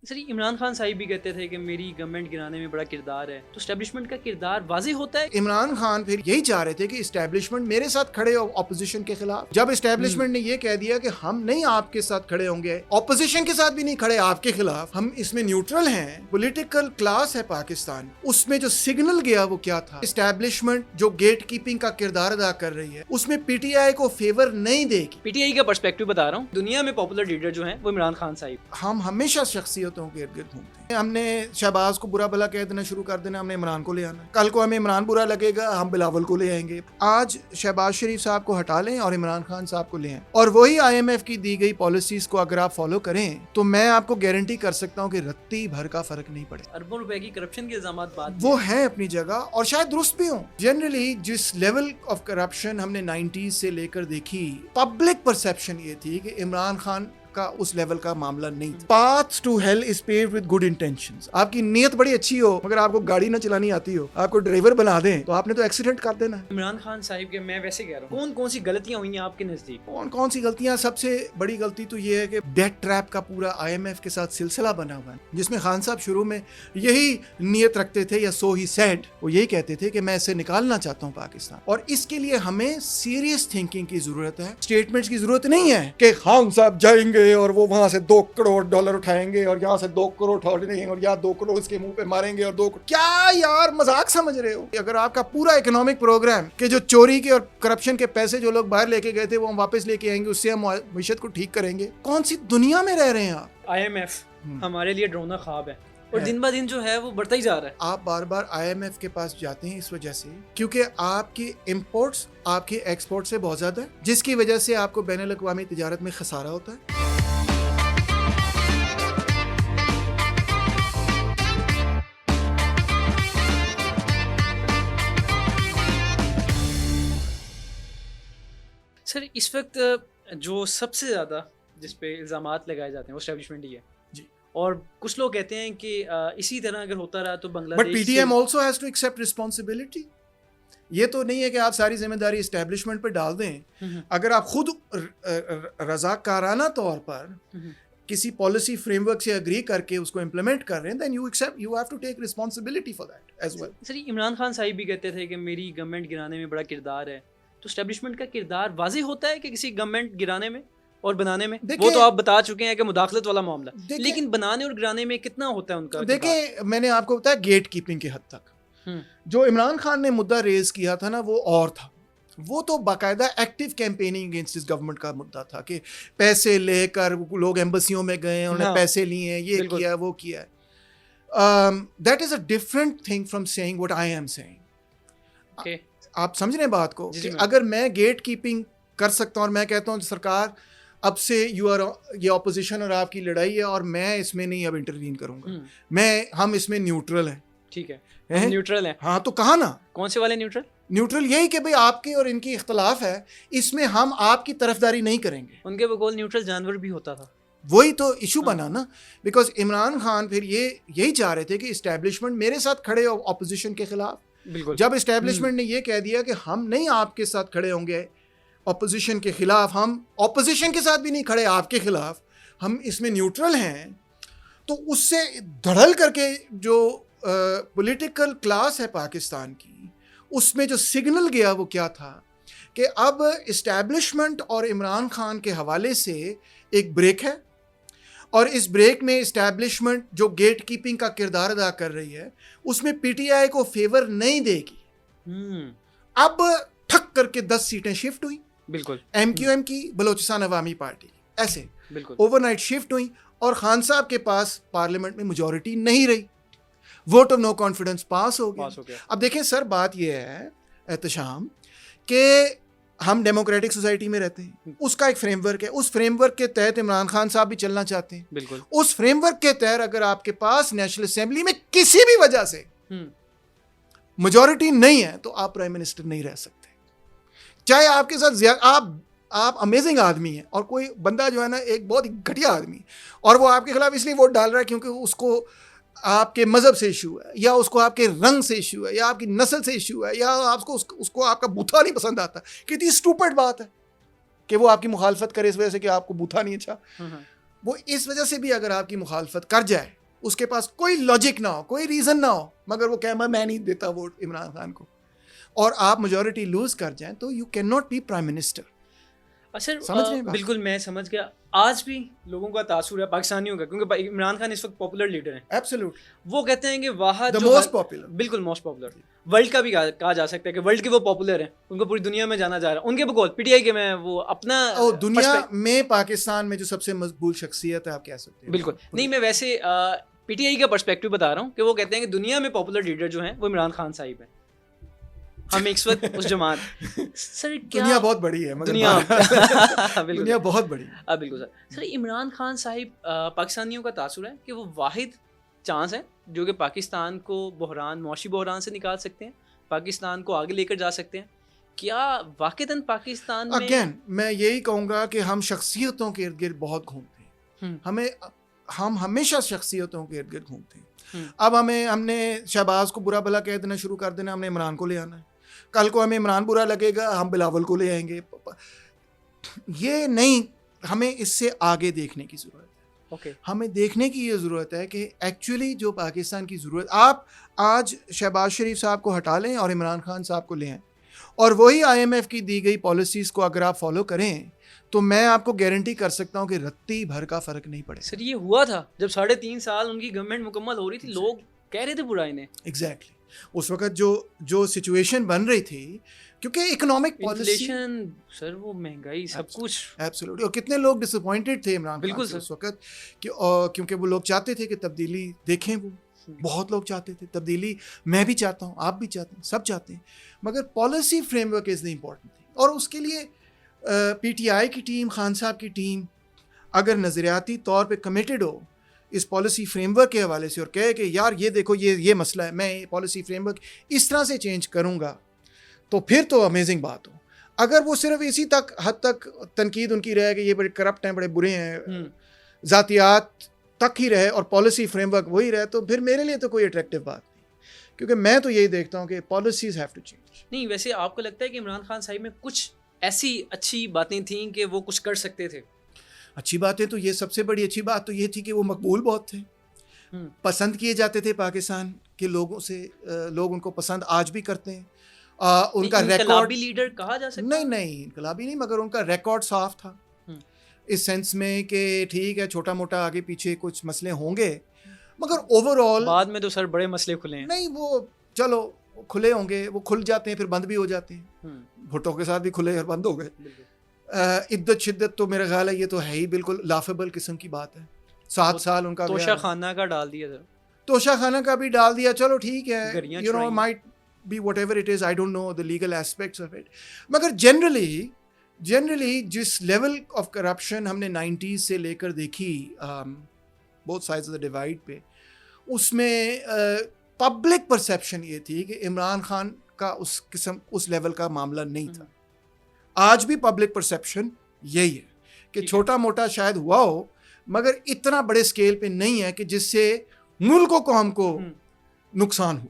سر عمران خان صاحب بھی کہتے تھے کہ میری گورنمنٹ گرانے میں بڑا کردار ہے، تو اسٹیبلشمنٹ کا کردار واضح ہوتا ہے. عمران خان پھر یہی چاہ رہے تھے کہ اسٹیبلشمنٹ میرے ساتھ کھڑے ہو اپوزیشن کے خلاف. جب اسٹیبلشمنٹ نے یہ کہہ دیا کہ ہم نہیں آپ کے ساتھ کھڑے ہوں گے، اپوزیشن کے ساتھ بھی نہیں کھڑے آپ کے خلاف، ہم اس میں نیوٹرل ہیں، پولیٹیکل کلاس ہے پاکستان، اس میں جو سگنل گیا وہ کیا تھا؟ اسٹیبلشمنٹ جو گیٹ کیپنگ کا کردار ادا کر رہی ہے اس میں پی ٹی آئی کو فیور نہیں دے گی. پی ٹی آئی کا پرسپیکٹو بتا رہا ہوں، دنیا میں پاپولر لیڈر جو ہیں وہ عمران خان صاحب. ہم ہمیشہ شخصیتوں کے ارد گرد گھومتے ہیں. ہم نے شہباز کو برا بھلا کہہ دینا شروع کر دینا، ہم نے عمران کو لے آنا. کل کو ہمیں عمران برا لگے گا، ہم بلاول کو لے آئیں گے. آج شہباز شریف صاحب کو ہٹا لیں اور عمران خان صاحب کو لے آئیں، اور وہی آئی ایم ایف کی دی گئی پالیسیز کو اگر آپ فالو کریں تو میں آپ کو گارنٹی کر سکتا ہوں کہ رتی بھر کا فرق نہیں پڑے. اربوں روپے کی کرپشن کے الزامات بات وہ ہیں اپنی جگہ اور شاید درست بھی ہوں. جنرلی جس لیول آف کرپشن ہم نے 90s سے لے کر دیکھی، پبلک پرسیپشن یہ تھی کہ عمران خان کا اس لیول کا معاملہ نہیں تھا. Path to hell is paved with good intentions. آپ کی نیت بڑی اچھی ہو مگر آپ کو گاڑی نہ چلانی آتی ہو، آپ کو ڈرائیور بنا دیں تو آپ نے تو ایکسیڈنٹ کر دینا. عمران خان صاحب کے میں ویسے کہہ رہا ہوں کون سی غلطیاں ہوئی ہیں آپ کے نزدیک؟ کون سی غلطیاں؟ سب سے بڑی غلطی تو یہ ہے کہ ڈیٹ ٹریپ کا پورا آئی ایم ایف کے ساتھ سلسلہ بنا ہوا ہے، جس میں خان صاحب شروع میں یہی نیت رکھتے تھے، یا سو ہی سیڈ، وہ یہی کہتے تھے کہ میں اسے نکالنا چاہتا ہوں پاکستان. اور اس کے لیے ہمیں سیریس تھنکنگ کی ضرورت ہے. اسٹیٹمنٹس کی ضرورت نہیں ہے کہ خان صاحب جائیں گے اور وہ وہاں سے $2 کروڑ اٹھائیں گے اور یہاں سے 2 کروڑ اٹھائیں گے اور یہاں 2 کروڑ اس کے منہ پہ ماریں گے اور 2 کیا یار مذاق سمجھ رہے ہو؟ اگر آپ کا پورا اکنامک پروگرام کہ جو چوری کے اور کرپشن کے پیسے جو لوگ باہر لے کے گئے تھے وہ ہم واپس لے کے آئیں گے، اس سے ہم معیشت کو ٹھیک کریں گے، کون سی دنیا میں رہ رہے ہیں آپ؟ آئی ایم ایف ہمارے لیے ڈرونا خواب ہے اور دن بہ دن جو ہے وہ بڑھتا ہی جا رہا ہے. آپ بار بار آئی ایم ایف کے پاس جاتے ہیں اس وجہ سے کیونکہ آپ کی امپورٹس آپ کے ایکسپورٹ سے بہت زیادہ ہے، جس کی وجہ سے آپ کو بین الاقوامی تجارت میں خسارہ ہوتا ہے. سر اس وقت جو سب سے زیادہ جس پہ الزامات لگائے جاتے ہیں وہ اسٹیبلشمنٹ ہی ہے جی، اور کچھ لوگ کہتے ہیں کہ اسی طرح اگر ہوتا رہا تو Bangladesh PTM also has to accept responsibility. یہ تو نہیں ہے کہ آپ ساری ذمہ داری اسٹیبلشمنٹ پہ ڈال دیں. اگر آپ خود رضاکارانہ طور پر کسی پالیسی فریم ورک سے اگری کر کے اس کو امپلیمنٹ کر رہے ہیں then you have to take responsibility for that as well. سر عمران خان صاحب بھی کہتے تھے کہ میری گورنمنٹ گرانے میں بڑا کردار ہے، تو اسٹیبلشمنٹ کا کردار واضح ہوتا ہے کہ کسی گورنمنٹ گرانے میں اور بنانے میں؟ وہ تو آپ بتا چکے ہیں کہ مداخلت والا معاملہ، لیکن بنانے اور گرانے میں کتنا ہوتا ہے ان کا؟ دیکھیں میں نے آپ کو بتایا گیٹ کیپنگ کی حد تک جو عمران خان نے مدعا ریز کیا تھا نا وہ اور تھا. وہ تو باقاعدہ ایکٹیو کیمپیننگ اگینسٹ اس گورنمنٹ کا مدعا تھا کہ پیسے لے کر لوگ ایمبسیوں میں گئے، انہوں نے پیسے لیے ہیں، یہ کیا وہ کیا ہے. That is a different thing from seeing what I am seeing. آپ سمجھ رہے ہیں بات کو کہ اگر میں گیٹ کیپنگ کر سکتا ہوں اور میں کہتا ہوں سرکار اب سے یہ اپوزیشن اور آپ کی لڑائی ہے اور میں اس میں نہیں اب انٹروین کروں گا، ہم اس میں نیوٹرل ہیں. ٹھیک ہے، نیوٹرل ہیں. ہاں تو کہا نا کون سے والے نیوٹرل؟ نیوٹرل یہی کہ بھئی آپ کے اور ان کی اختلاف ہے، اس میں ہم آپ کی طرفداری نہیں کریں گے. ان کے بقول نیوٹرل جانور بھی ہوتا تھا. وہی تو ایشو بنا نا، بیکاز عمران خان پھر یہی چاہ رہے تھے کہ اسٹیبلشمنٹ میرے ساتھ کھڑے ہو اپوزیشن کے خلاف. جب اسٹیبلشمنٹ نے یہ کہہ دیا کہ ہم نہیں آپ کے ساتھ کھڑے ہوں گے اپوزیشن کے خلاف، ہم اپوزیشن کے ساتھ بھی نہیں کھڑے آپ کے خلاف، ہم اس میں نیوٹرل ہیں، تو اس سے دھڑل کر کے جو پولیٹیکل کلاس ہے پاکستان کی، اس میں جو سگنل گیا وہ کیا تھا کہ اب اسٹیبلشمنٹ اور عمران خان کے حوالے سے ایک بریک ہے، اور اس بریک میں اسٹیبلشمنٹ جو گیٹ کیپنگ کا کردار ادا کر رہی ہے اس میں پی ٹی آئی کو فیور نہیں دے گی. اب ٹھک کر کے 10 سیٹیں شفٹ ہوئی، بالکل ایم کیو ایم کی، بلوچستان عوامی پارٹی کی، ایسے بالکل اوور نائٹ شفٹ ہوئی، اور خان صاحب کے پاس پارلیمنٹ میں میجورٹی نہیں رہی، ووٹ آف نو کانفیڈنس پاس ہو گیا. اب دیکھیں سر بات یہ ہے احتشام کہ ہم ڈیموکریٹک سوسائٹی میں رہتے ہیں، اس کا ایک فریم ورک ہے، اس فریم ورک کے تحت عمران خان صاحب بھی چلنا چاہتے ہیں. بالکل اس فریم ورک کے تحت اگر آپ کے پاس نیشنل اسمبلی میں کسی بھی وجہ سے میجورٹی نہیں ہے تو آپ پرائم منسٹر نہیں رہ سکتے، چاہے آپ کے ساتھ آپ امیزنگ آدمی ہیں، اور کوئی بندہ جو ہے نا ایک بہت ہی گھٹیا آدمی اور وہ آپ کے خلاف اس لیے ووٹ ڈال رہا ہے کیونکہ اس کو آپ کے مذہب سے ایشو ہے، یا اس کو آپ کے رنگ سے ایشو ہے، یا آپ کی نسل سے ایشو ہے، یا اس کو آپ کا بوتھا نہیں پسند آتا. کتنی اسٹوپڈ بات ہے کہ وہ آپ کی مخالفت کرے اس وجہ سے کہ آپ کو بوتھا نہیں اچھا. وہ اس وجہ سے بھی اگر آپ کی مخالفت کر جائے, اس کے پاس کوئی لاجک نہ ہو, کوئی ریزن نہ ہو, مگر وہ کہے میں نہیں دیتا ووٹ عمران خان کو, اور آپ میجورٹی لوز کر جائیں, تو you can not be prime minister. Sir بالکل میں سمجھ گیا. آج بھی لوگوں کا تاثر ہے پاکستانیوں کا, کیونکہ عمران خان اس وقت پاپولر لیڈر ہیں. ایبسولوٹ. وہ کہتے ہیں کہ واحد موسٹ پاپولر, بالکل موسٹ پاپولر ورلڈ کا بھی کہا جا سکتا ہے کہ ورلڈ کے وہ پاپولر ہیں, ان کو پوری دنیا میں جانا جا رہا ہے. ان کے بقول پی ٹی آئی کے میں وہ اپنا دنیا میں پاکستان میں جو سب سے مقبول شخصیت ہے آپ کہہ سکتے ہیں. بالکل نہیں, میں ویسے پی ٹی آئی کا پرسپیکٹو بتا رہا ہوں کہ وہ کہتے ہیں کہ دنیا میں پاپولر لیڈر جو ہیں وہ عمران خان صاحب ہیں. ہم اس وقت اس جماعت سر دنیا بہت بڑی ہے, دنیا بہت بڑی ہے. بالکل سر عمران خان صاحب پاکستانیوں کا تاثر ہے کہ وہ واحد چانس ہے جو کہ پاکستان کو بحران, معاشی بحران سے نکال سکتے ہیں, پاکستان کو آگے لے کر جا سکتے ہیں. کیا واقعتاً پاکستان میں اگین میں یہی کہوں گا کہ ہم شخصیتوں کے ارد گرد بہت گھومتے ہیں, ہم ہمیشہ شخصیتوں کے ارد گرد گھومتے ہیں. اب ہم نے شہباز کو برا بھلا کہہ دینا شروع کر دینا, ہم نے عمران کو لے آنا ہے, کل کو ہمیں عمران برا لگے گا ہم بلاول کو لے آئیں گے. یہ نہیں, ہمیں اس سے آگے دیکھنے کی ضرورت ہے. ہمیں دیکھنے کی یہ ضرورت ہے کہ ایکچولی جو پاکستان کی ضرورت, آپ آج شہباز شریف صاحب کو ہٹا لیں اور عمران خان صاحب کو لے آئیں, اور وہی آئی ایم ایف کی دی گئی پالیسیز کو اگر آپ فالو کریں تو میں آپ کو گارنٹی کر سکتا ہوں کہ رتی بھر کا فرق نہیں پڑے. سر یہ ہوا تھا جب 3.5 سال ان کی گورنمنٹ مکمل ہو رہی تھی, لوگ کہہ رہے تھے برا انہیں. ایگزیکٹلی اس وقت جو سچویشن بن رہی تھی, کیونکہ اکنامک پالیسی سر وہ مہنگائی سب کچھ ایبسولوٹلی, اور کتنے لوگ ڈس اپوائنٹڈ تھے عمران خان سے اس وقت, کیونکہ وہ لوگ چاہتے تھے کہ تبدیلی دیکھیں, وہ بہت لوگ چاہتے تھے تبدیلی, میں بھی چاہتا ہوں, آپ بھی چاہتے ہیں, سب چاہتے ہیں, مگر policy frame work is the important thing. اور اس کے لیے پی ٹی آئی کی ٹیم, خان صاحب کی ٹیم اگر نظریاتی طور پہ کمیٹڈ ہو اس پالیسی فریم ورک کے حوالے سے, اور کہے کہ یار یہ دیکھو یہ مسئلہ ہے, میں پالیسی فریم ورک اس طرح سے چینج کروں گا, تو پھر تو امیزنگ بات ہو. اگر وہ صرف اسی حد تک تنقید ان کی رہے کہ یہ بڑے کرپٹ ہیں, بڑے برے ہیں, ذاتیات تک ہی رہے اور پالیسی فریم ورک وہی رہے, تو پھر میرے لیے تو کوئی اٹریکٹیو بات نہیں, کیونکہ میں تو یہی دیکھتا ہوں کہ پالیسیز ہیو ٹو چینج. نہیں ویسے آپ کو لگتا ہے کہ عمران خان صاحب میں کچھ ایسی اچھی باتیں تھیں کہ وہ کچھ کر سکتے تھے؟ اچھی باتیں تو یہ سب سے بڑی اچھی بات تو یہ تھی کہ وہ مقبول بہت تھے, پسند کیے جاتے تھے پاکستان کے لوگوں سے, لوگ ان کو پسند آج بھی کرتے ہیں. ان کا ریکارڈ لیڈر کہا جا سکتا نہیں انقلابی نہیں, مگر ان کا ریکارڈ صاف تھا اس سینس میں کہ ٹھیک ہے چھوٹا موٹا آگے پیچھے کچھ مسئلے ہوں گے, مگر اوور آل بعد میں تو سر بڑے مسئلے کھلے ہیں. نہیں وہ چلو کھلے ہوں گے, وہ کھل جاتے ہیں پھر بند بھی ہو جاتے ہیں, بھٹو کے ساتھ بھی کھلے اور بند ہو گئے. عدت شدت تو میرا خیال ہے یہ تو ہے ہی بالکل لافیبل قسم کی بات ہے. 7 سال ان کا توشہ خانہ کا ڈال دیا سر, توشہ خانہ کا بھی ڈال دیا, چلو ٹھیک ہے, you know might be whatever it is, I don't know the legal aspects of it, مگر جنرلی جس لیول آف کرپشن ہم نے 90s سے لے کر دیکھی both sides of the divide پہ, اس میں پبلک پرسیپشن یہ تھی کہ عمران خان کا اس لیول کا معاملہ نہیں تھا. آج بھی پبلک پرسیپشن یہی ہے کہ چھوٹا موٹا شاید ہوا ہو, مگر اتنا بڑے اسکیل پہ نہیں ہے کہ جس سے ملک و قوم کو نقصان ہو.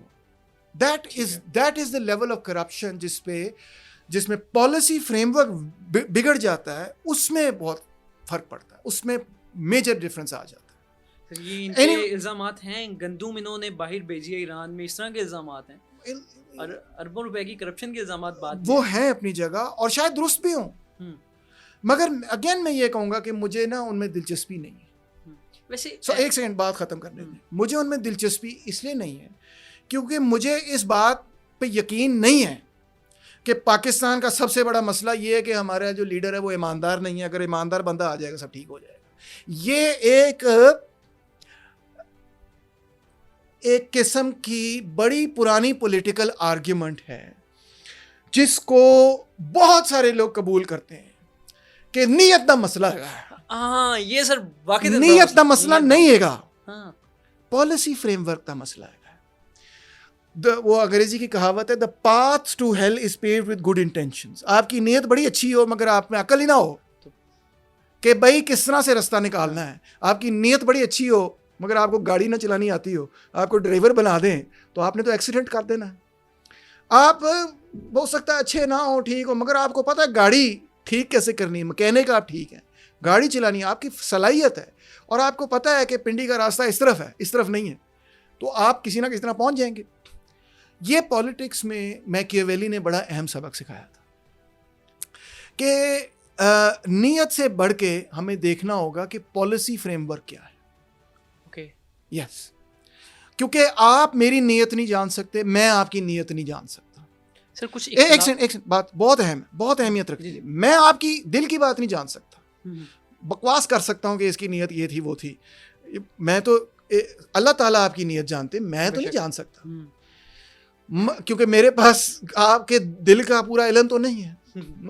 That is the level of corruption جس میں پالیسی فریم ورک بگڑ جاتا ہے, اس میں بہت فرق پڑتا ہے, اس میں میجر ڈفرینس آ جاتا ہے. یہ ان کے الزامات ہیں, گندم انہوں نے باہر بھیجی ہے ایران میں, اس طرح کے الزامات ہیں, اور اربوں روپے کی کرپشن کے الزامات بات وہ ہیں اپنی جگہ اور شاید درست بھی ہوں, مگر اگین میں یہ کہوں گا کہ مجھے نا ان میں دلچسپی نہیں ہے. ویسے ایک سیکنڈ بات ختم کرنے دیں, مجھے ان میں دلچسپی اس لیے نہیں ہے کیونکہ مجھے اس بات پہ یقین نہیں ہے کہ پاکستان کا سب سے بڑا مسئلہ یہ ہے کہ ہمارا جو لیڈر ہے وہ ایماندار نہیں ہے. اگر ایماندار بندہ آ جائے گا سب ٹھیک ہو جائے گا. یہ ایک قسم کی بڑی پرانی پولیٹیکل آرگیومنٹ ہے جس کو بہت سارے لوگ قبول کرتے ہیں کہ نیت دا مسئلہ ہے. ہاں یہ سر واقعی نیت دا مسئلہ نہیں ہے گا, پالیسی فریم ورک دا مسئلہ ہے. وہ انگریزی کی کہاوت ہے the path to hell is paved with good intentions. آپ کی نیت بڑی اچھی ہو مگر آپ میں عقل ہی نہ ہو کہ بھائی کس طرح سے راستہ نکالنا ہے. آپ کی نیت بڑی اچھی ہو مگر آپ کو گاڑی نہ چلانی آتی ہو, آپ کو ڈرائیور بنا دیں تو آپ نے تو ایکسیڈنٹ کر دینا. آپ ہو سکتا ہے اچھے نہ ہو, ٹھیک ہو, مگر آپ کو پتہ ہے گاڑی ٹھیک کیسے کرنی ہے, مکینک آپ ٹھیک ہیں, گاڑی چلانی آپ کی صلاحیت ہے اور آپ کو پتہ ہے کہ پنڈی کا راستہ اس طرف ہے, اس طرف نہیں ہے, تو آپ کسی نہ کسی طرح پہنچ جائیں گے. یہ پالیٹکس میں میکیاویلی نے بڑا اہم سبق سکھایا تھا کہ نیت سے بڑھ کے ہمیں دیکھنا ہوگا کہ پالیسی فریم ورک کیا ہے. اوکے, یس, کیونکہ آپ میری نیت نہیں جان سکتے, میں آپ کی نیت نہیں جان سکتا. سر کچھ ایک سیکنڈ, بات بہت اہم ہے, بہت اہمیت رکھتی ہے. میں آپ کی دل کی بات نہیں جان سکتا, بکواس کر سکتا ہوں کہ اس کی نیت یہ تھی وہ تھی. میں تو اللہ تعالیٰ آپ کی نیت جانتے, میں تو نہیں جان سکتا, کیونکہ میرے پاس آپ کے دل کا پورا علم تو نہیں ہے.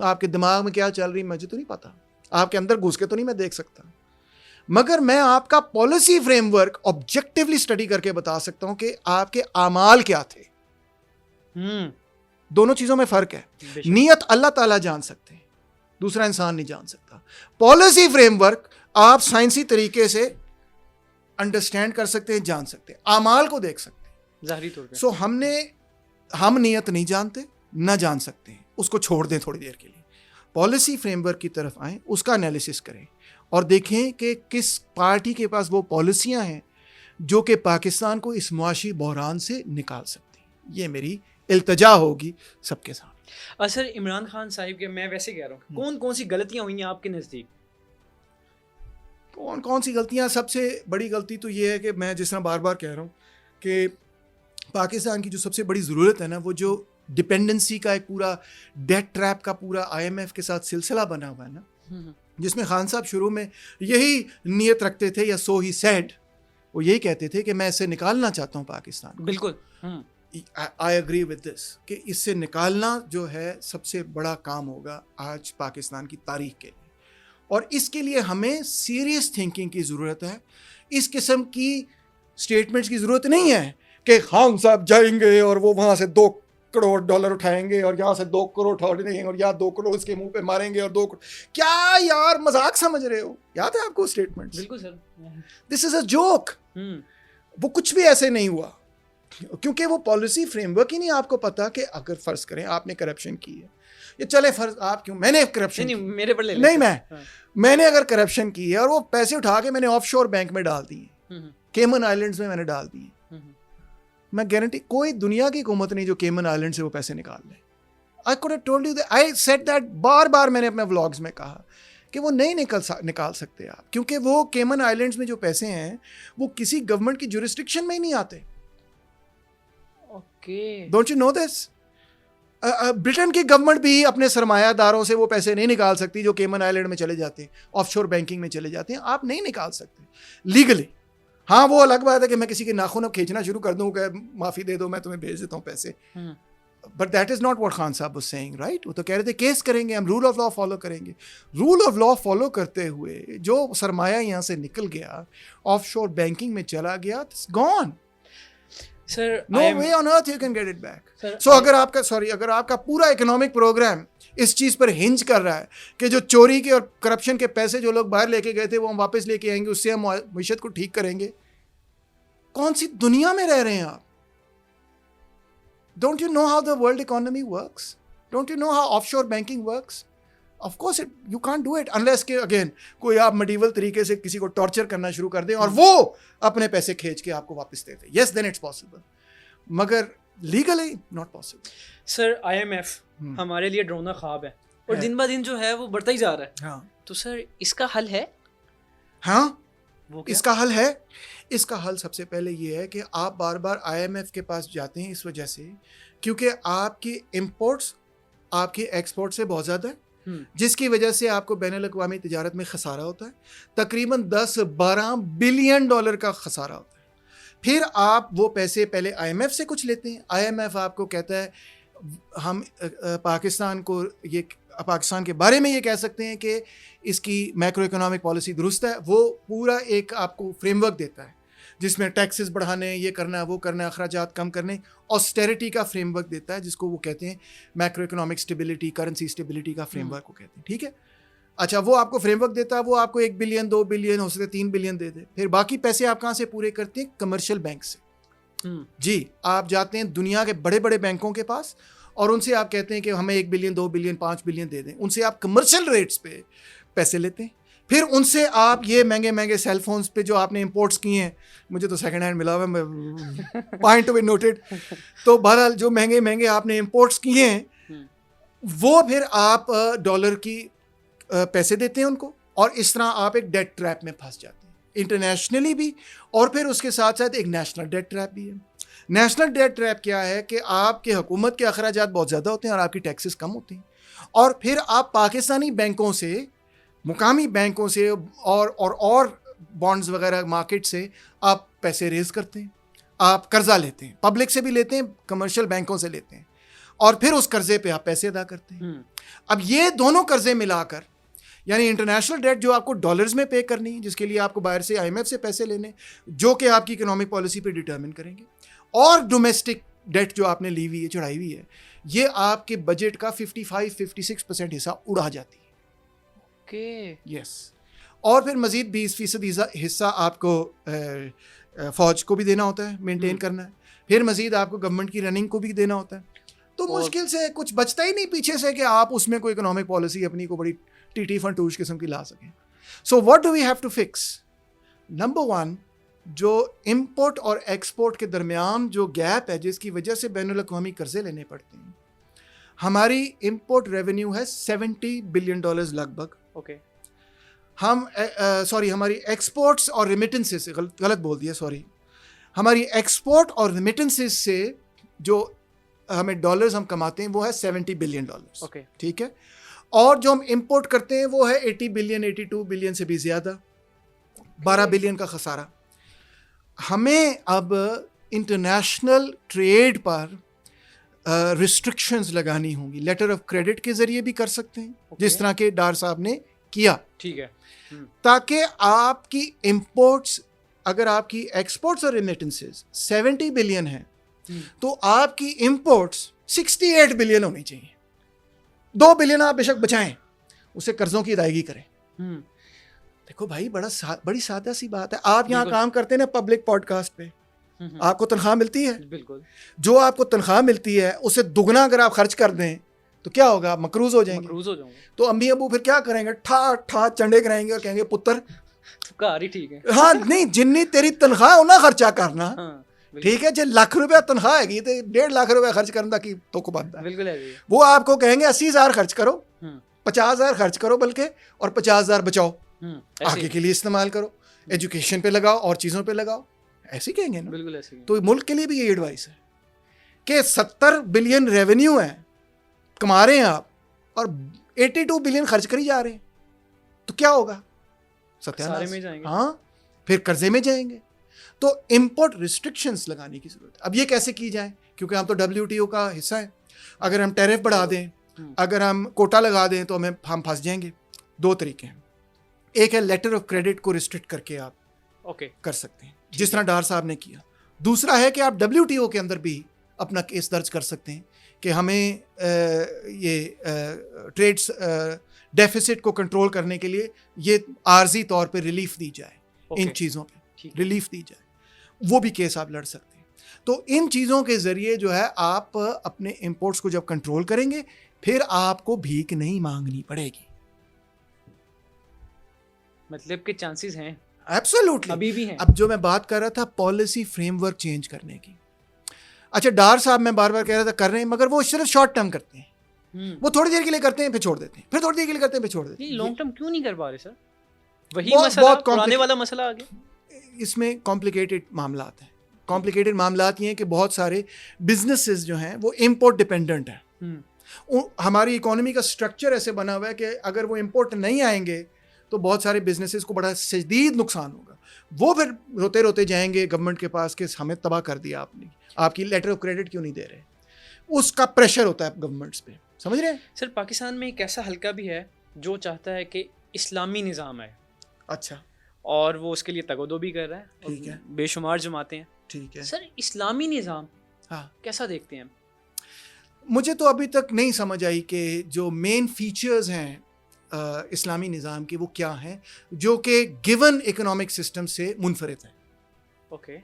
آپ کے دماغ میں کیا چل رہی مجھے تو نہیں پتا, آپ کے اندر گھس کے تو نہیں میں دیکھ سکتا. مگر میں آپ کا policy frame work objectively study کر کے بتا سکتا ہوں کہ آپ کے اعمال کیا تھے. دونوں چیزوں میں فرق ہے. نیت اللہ تعالیٰ جان سکتے ہیں, دوسرا انسان نہیں جان سکتا. پالیسی فریم ورک آپ سائنسی طریقے سے انڈرسٹینڈ کر سکتے ہیں, جان سکتے ہیں, اعمال کو دیکھ سکتے ہیں ظاہری طور پہ. سو ہم نیت نہیں جانتے, نہ جان سکتے ہیں, اس کو چھوڑ دیں تھوڑی دیر کے لیے. پالیسی فریم ورک کی طرف آئیں, اس کا انالیسس کریں اور دیکھیں کہ کس پارٹی کے پاس وہ پالیسیاں ہیں جو کہ پاکستان کو اس معاشی بحران سے نکال سکتی ہیں. یہ میری التجا ہوگی سب کے سامنے. سر عمران خان صاحب کے, میں ویسے کہہ رہا ہوں, کون کون سی غلطیاں ہوئی ہیں آپ کے نزدیک؟ کون سی غلطیاں؟ سب سے بڑی غلطی تو یہ ہے کہ میں جس طرح بار بار کہہ رہا ہوں کہ پاکستان کی جو سب سے بڑی ضرورت ہے نا, وہ جو ڈپینڈنسی کا ایک پورا ڈیٹ ٹریپ کا پورا IMF کے ساتھ سلسلہ بنا ہوا ہے نا, جس میں خان صاحب شروع میں یہی نیت رکھتے تھے, یا سو ہی سیڈ, وہ یہی کہتے تھے کہ میں اسے نکالنا چاہتا ہوں پاکستان. بالکل, آئی اگری ود دس, کہ اس سے نکالنا جو ہے سب سے بڑا کام ہوگا آج پاکستان کی تاریخ کے لیے, اور اس کے لیے ہمیں سیریس تھنکنگ کی ضرورت ہے. اس قسم کی اسٹیٹمنٹس کی ضرورت نہیں ہے کہ خان صاحب جائیں گے اور وہ وہاں سے $2 کروڑ اٹھائیں گے اور یہاں سے 2 کروڑ اٹھا دیں گے اور یا 2 کروڑ اس کے منہ پہ ماریں گے اور 2 کروڑ. کیا یار مذاق سمجھ رہے ہو؟ یاد ہے آپ کو اسٹیٹمنٹ؟ بالکل سر, دس از اے جوک. وہ کچھ بھی ایسے نہیں ہوا, کیونکہ وہ پالیسی فریم ورک ہی نہیں آپ کو پتا کہ اگر فرض کریں آپ نے کرپشن کی ہے, یہ چلے فرض آپ کیوں, میں نے کرپشن میرے پر نہیں, میں نے اگر کرپشن کی ہے اور وہ پیسے اٹھا کے میں نے آف شور بینک میں ڈال دیے, کیمن آئلینڈز میں نے ڈال دیے, میں گارنٹی کوئی دنیا کی حکومت نہیں جو کیمن آئلینڈ سے وہ پیسے نکال لے. I could have told you that, I said that بار بار میں نے اپنے ولاگز میں کہا کہ وہ نہیں نکال سکتے آپ, کیونکہ وہ کیمن آئلینڈز میں جو پیسے ہیں وہ کسی گورنمنٹ کی جورسڈکشن میں ہی نہیں آتے. ڈونٹ یو نو دس؟ برٹن کی گورنمنٹ بھی اپنے سرمایہ داروں سے وہ پیسے نہیں نکال سکتی جو کیمن آئلینڈ میں چلے جاتے ہیں, آف شور بینکنگ میں چلے جاتے ہیں. آپ نہیں نکال سکتے لیگلی. ہاں وہ الگ بات ہے کہ میں کسی کے ناخن اب کھینچنا شروع کر دوں کہ معافی دے دو, میں تمہیں بھیج دیتا ہوں پیسے, but that is not what Khan صاحب واز سیئنگ, رائٹ. وہ تو کہہ رہے تھے کیس کریں گے, ہم رول آف لا فالو کریں گے. رول آف لا فالو کرتے ہوئے جو سرمایہ یہاں سے نکل گیا, آف شور بینکنگ میں چلا گیا, it's gone. Sir, no way on earth you can get it back. Sir, so اگر آپ کا پورا اکنامک پروگرام اس چیز پر ہنج کر رہا ہے کہ جو چوری کے اور کرپشن کے پیسے جو لوگ باہر لے کے گئے تھے وہ ہم واپس لے کے آئیں گے, اس سے ہم معیشت کو ٹھیک کریں گے, کون سی دنیا میں رہ رہے ہیں آپ؟ Don't you know how the world economy works? Don't you know how offshore banking works? Of course you can't do it unless کہ again کوئی آپ میڈیول طریقے سے کسی کو ٹارچر کرنا شروع کر دیں اور وہ اپنے پیسے کھینچ کے آپ کو واپس دے دیں. Yes, then it's possible. مگر legally not possible. Sir IMF ہمارے لیے ڈرونا خواب ہے اور دن بہ دن جو ہے وہ بڑھتا ہی جا رہا ہے. ہاں, تو سر اس کا حل ہے؟ ہاں, اس کا حل ہے. اس کا حل سب سے پہلے یہ ہے کہ آپ بار بار IMF کے پاس جاتے ہیں اس وجہ سے کیونکہ آپ کی امپورٹس آپ کے ایکسپورٹ سے بہت زیادہ ہے, جس کی وجہ سے آپ کو بین الاقوامی تجارت میں خسارہ ہوتا ہے. تقریباً $10-12 بلین کا خسارہ ہوتا ہے. پھر آپ وہ پیسے پہلے IMF سے کچھ لیتے ہیں. IMF آپ کو کہتا ہے ہم پاکستان کے بارے میں یہ کہہ سکتے ہیں کہ اس کی میکرو اکنامک پالیسی درست ہے. وہ پورا ایک آپ کو فریم ورک دیتا ہے جس میں ٹیکسز بڑھانے, یہ کرنا ہے, وہ کرنا ہے, اخراجات کم کرنے, آسٹیرٹی کا فریم ورک دیتا ہے جس کو وہ کہتے ہیں macro economic stability, currency stability کا فریم ورک کو کہتے ہیں. ٹھیک ہے, اچھا وہ آپ کو فریم ورک دیتا ہے, وہ آپ کو 1 بلین 2 بلین ہو سکتے 3 بلین دے دے. پھر باقی پیسے آپ کہاں سے پورے کرتے ہیں؟ کمرشل بینک سے. جی, آپ جاتے ہیں دنیا کے بڑے بڑے بینکوں کے پاس اور ان سے آپ کہتے ہیں کہ ہمیں 1 بلین 2 بلین 5 بلین دے دیں. ان سے آپ کمرشل ریٹس پہ پیسے لیتے ہیں. پھر ان سے آپ یہ مہنگے مہنگے سیل فونز پہ جو آپ نے امپورٹس کیے ہیں, مجھے تو سیکنڈ ہینڈ ملا ہوا ہے, پوائنٹ ٹو بی نوٹڈ, تو بہرحال جو مہنگے مہنگے آپ نے امپورٹس کیے ہیں وہ پھر آپ ڈالر کی پیسے دیتے ہیں ان کو, اور اس طرح آپ ایک ڈیٹ ٹریپ میں پھنس جاتے ہیں انٹرنیشنلی بھی, اور پھر اس کے ساتھ ساتھ ایک نیشنل ڈیٹ ٹریپ بھی ہے. نیشنل ڈیٹ ٹریپ کیا ہے کہ آپ کے حکومت کے اخراجات بہت زیادہ ہوتے ہیں اور آپ کی ٹیکسز کم ہوتی ہیں, اور پھر آپ پاکستانی بینکوں سے, مقامی بینکوں سے اور بانڈز وغیرہ مارکیٹ سے آپ پیسے ریز کرتے ہیں, آپ قرضہ لیتے ہیں, پبلک سے بھی لیتے ہیں, کمرشل بینکوں سے لیتے ہیں, اور پھر اس قرضے پہ آپ پیسے ادا کرتے ہیں. اب یہ دونوں قرضے ملا کر, یعنی انٹرنیشنل ڈیٹ جو آپ کو ڈالرز میں پے کرنی ہے, جس کے لیے آپ کو باہر سے IMF سے پیسے لینے, جو کہ آپ کی اکنامک پالیسی پہ ڈٹرمن کریں گے, اور ڈومیسٹک ڈیٹ جو آپ نے لی ہوئی ہے, چڑھائی ہوئی ہے, یہ آپ کے بجٹ کا 55-56% حصہ اڑا جاتی ہے. یس, اور پھر مزید 20% حصہ آپ کو فوج کو بھی دینا ہوتا ہے, مینٹین کرنا ہے, پھر مزید آپ کو گورنمنٹ کی رننگ کو بھی دینا ہوتا ہے. تو مشکل سے کچھ بچتا ہی نہیں پیچھے سے کہ آپ اس میں کوئی اکنامک پالیسی اپنی کو بڑی ٹی فنٹوش قسم کی لا سکیں. So what do we have to fix? Number 1, جو امپورٹ اور ایکسپورٹ کے درمیان جو گیپ ہے, جس کی وجہ سے بین الاقوامی قرضے لینے پڑتے ہیں, ہماری امپورٹ ریونیو ہے $70 بلین لگ بھگ. ہم ہماری ایکسپورٹس اور ریمیٹنسز سے غلط بول دیا, ہماری ایکسپورٹ اور ریمیٹنسز سے جو ہمیں ڈالرز ہم کماتے ہیں وہ ہے $70 بلین. ٹھیک ہے, اور جو ہم امپورٹ کرتے ہیں وہ ہے 80 بلین 82 بلین سے بھی زیادہ, 12 بلین کا خسارہ. ہمیں اب انٹرنیشنل ٹریڈ پر ریسٹرکشنز لگانی ہوں گی. لیٹر آف کریڈٹ کے ذریعے بھی کر سکتے ہیں, جس طرح کے ڈار صاحب نے کیا. ٹھیک ہے, تاکہ آپ کی امپورٹس, اگر آپ کی ایکسپورٹس اور ریمیٹنسز 70 بلین ہیں تو آپ کی امپورٹس 68 بلین ہونی چاہیے. 2 بلین آپ بے شک بچائیں, اسے قرضوں کی ادائیگی کریں. دیکھو بھائی, بڑی سادہ سی بات ہے. آپ یہاں کام کرتے ہیں نا پبلک پوڈ کاسٹ پہ, آپ کو تنخواہ ملتی ہے, بالکل, جو آپ کو تنخواہ ملتی ہے اسے دگنا اگر آپ خرچ کر دیں تو کیا ہوگا, آپ مقروض ہو جائیں گے. تو امی ابو پھر کیا کریں گے, ٹھا چنڈے کرائیں گے اور کہیں گے پتر ٹھیک ہے, ہاں نہیں, جنی تیری تنخواہ ہونا خرچا کرنا, ٹھیک ہے, جو ₹1,00,000 تنخواہ ہے گی تو ₹1.5 خرچ کرنا کی تو کو بنتا ہے. وہ آپ کو کہیں گے 80,000 خرچ کرو, 50,000 خرچ کرو بلکہ, اور 50,000 بچاؤ, آگے کے لیے استعمال کرو, ایجوکیشن پہ لگاؤ اور چیزوں پہ لگاؤ. ایسے کہیں گے نا. بالکل ایسے. تو ملک کے لیے بھی یہ ایڈوائس ہے کہ 70 بلین ریونیو ہے کما رہے ہیں آپ, اور 82 بلین خرچ کری جا رہے ہیں, تو کیا ہوگا, سارے میں جائیں گے. ہاں, پھر قرضے میں جائیں گے. تو امپورٹ ریسٹرکشنز لگانے کی ضرورت ہے. اب یہ کیسے کی جائیں, کیونکہ ہم تو WTO کا حصہ ہیں. اگر ہم ٹیرف بڑھا دیں, اگر ہم کوٹا لگا دیں تو ہم پھنس جائیں گے. 2 طریقے ہیں. ایک ہے لیٹر آف کریڈٹ کو ریسٹرکٹ کر کے آپ کر سکتے ہیں, جس طرح ڈار صاحب نے کیا. دوسرا ہے کہ آپ WTO کے اندر بھی اپنا کیس درج کر سکتے ہیں کہ ہمیں یہ ٹریڈ ڈیفیسٹ کو کنٹرول کرنے کے لیے یہ عارضی طور پہ ریلیف دی جائے, ان چیزوں پہ ریلیف دی جائے. وہ بھی کیس آپ لڑ سکتے ہیں. تو ان چیزوں کے ذریعے جو ہے آپ اپنے امپورٹس کو جب کنٹرول کریں گے, پھر آپ کو بھیک نہیں مانگنی پڑے گی. مطلب کہ چانسز ہیں ایبسولوٹلی, ابھی بھی ہیں. اب جو میں بات کر رہا تھا پالیسی فریم ورک چینج کرنے کی, اچھا ڈار صاحب میں بار بار کہہ رہا تھا کر رہے ہیں, مگر وہ صرف شارٹ ٹرم کرتے ہیں. وہ تھوڑی دیر کے لیے کرتے ہیں پھر چھوڑ دیتے ہیں, پھر تھوڑی دیر کے لیے کرتے ہیں پھر چھوڑ دیتے ہیں. لانگ ٹرم کیوں نہیں کر پا رہے سر؟ وہی مسئلہ, پرانے والا مسئلہ آ گیا. اس میں کمپلیکیٹڈ معاملات ہیں. کمپلیکیٹڈ معاملات یہ ہیں کہ بہت سارے بزنسز جو ہیں وہ امپورٹ ڈپینڈنٹ ہیں. ہماری اکانومی کا اسٹرکچر ایسے بنا ہوا ہے کہ اگر وہ امپورٹ نہیں آئیں گے تو بہت سارے بزنسز کو بڑا شدید نقصان ہوگا. وہ پھر روتے روتے جائیں گے گورنمنٹ کے پاس کہ ہمیں تباہ کر دیا آپ نے, آپ کی لیٹر آف کریڈٹ کیوں نہیں دے رہے. اس کا پریشر ہوتا ہے گورنمنٹس پہ, سمجھ رہے ہیں سر. پاکستان میں ایک ایسا حلقہ بھی ہے جو چاہتا ہے کہ اسلامی نظام ہے. اچھا. اور وہ اس کے لیے تگودو بھی کر رہا ہے. ٹھیک ہے. بے شمار جماعتیں ہیں. ٹھیک ہے سر. اسلامی نظام ہاں کیسا دیکھتے ہیں؟ مجھے تو ابھی تک نہیں سمجھ آئی کہ جو مین فیچرز ہیں اسلامی نظام کے وہ کیا ہیں جو کہ گیون اکنامک سسٹم سے منفرد ہیں. اوکے.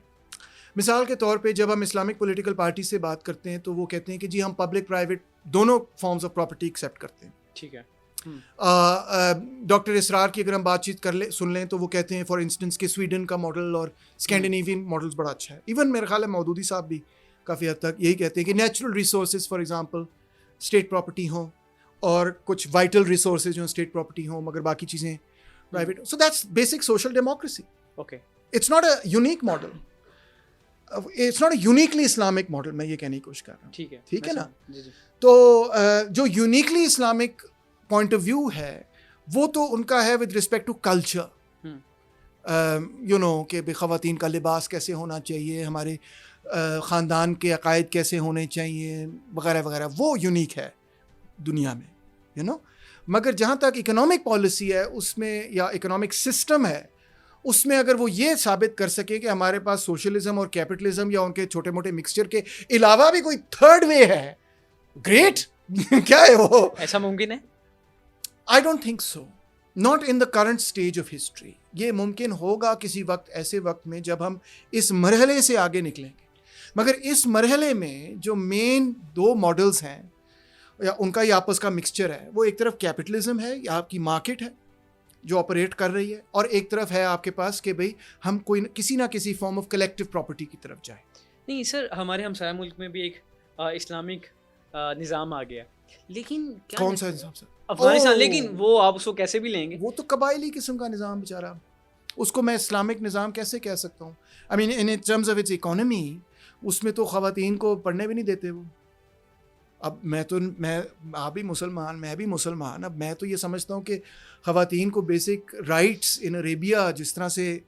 مثال کے طور پہ جب ہم اسلامک پولیٹیکل پارٹی سے بات کرتے ہیں تو وہ کہتے ہیں کہ جی ہم پبلک پرائیویٹ دونوں فارمز آف پراپرٹی ایکسیپٹ کرتے ہیں. ٹھیک ہے. ڈاکٹر اسرار کی اگر ہم بات چیت سن لیں تو وہ کہتے ہیں فار انسٹنس کہ سویڈن کا ماڈل اور اسکینڈینیوین ماڈلز بڑا اچھا ہے. ایون میرے خیال ہے مودودی صاحب بھی کافی حد تک یہی کہتے ہیں کہ natural resources for example state property ہوں اور کچھ وائٹل ریسورسز جو اسٹیٹ پراپرٹی ہوں مگر باقی چیزیں private. So that's basic social democracy. Okay, it's not a unique model, it's not a uniquely Islamic model, میں یہ کہنے کی کوشش کر رہا ہوں. ٹھیک ہے نا. تو جو uniquely Islamic point of view ہے وہ تو ان کا ہے with respect to culture, you know کہ خواتین کا لباس کیسے ہونا چاہیے, ہمارے خاندان کے عقائد کیسے ہونے چاہیے وغیرہ وغیرہ, وہ یونیک ہے دنیا میں, یو نو. مگر جہاں تک اکنامک پالیسی ہے اس میں یا اکنامک سسٹم ہے اس میں اگر وہ یہ ثابت کر سکے کہ ہمارے پاس سوشلزم اور کیپٹلزم یا ان کے چھوٹے موٹے مکسچر کے علاوہ بھی کوئی تھرڈ وے ہے, گریٹ. کیا ہے وہ, ایسا ممکن ہے؟ I don't think so, not in the current stage of history. یہ ممکن ہوگا کسی وقت, ایسے وقت میں جب ہم اس مرحلے سے آگے نکلیں گے. مگر اس مرحلے میں جو مین دو ماڈلز ہیں یا ان کا یہ آپس کا مکسچر ہے, وہ ایک طرف کیپٹلزم ہے یا آپ کی مارکیٹ ہے جو آپریٹ کر رہی ہے, اور ایک طرف ہے آپ کے پاس کہ بھئی ہم کوئی کسی نہ کسی فارم آف کلیکٹیو پراپرٹی کی طرف جائیں. نہیں سر, ہمارے ہمسایہ ملک میں بھی ایک اسلامک نظام آ گیا, لیکن کون سا نظام سر؟ افغانستان. لیکن وہ آپ اس کو کیسے بھی لیں گے, وہ تو قبائلی قسم کا نظام بیچارہ, اس کو میں اسلامک نظام کیسے کہہ سکتا ہوں؟ I mean in terms of its economy, اس میں تو خواتین کو پڑھنے بھی نہیں دیتے وہ. اب آپ بھی مسلمان, میں بھی مسلمان, اب میں تو یہ سمجھتا ہوں کہ خواتین کو بیسک رائٹس ان عربیہ جس طرح سے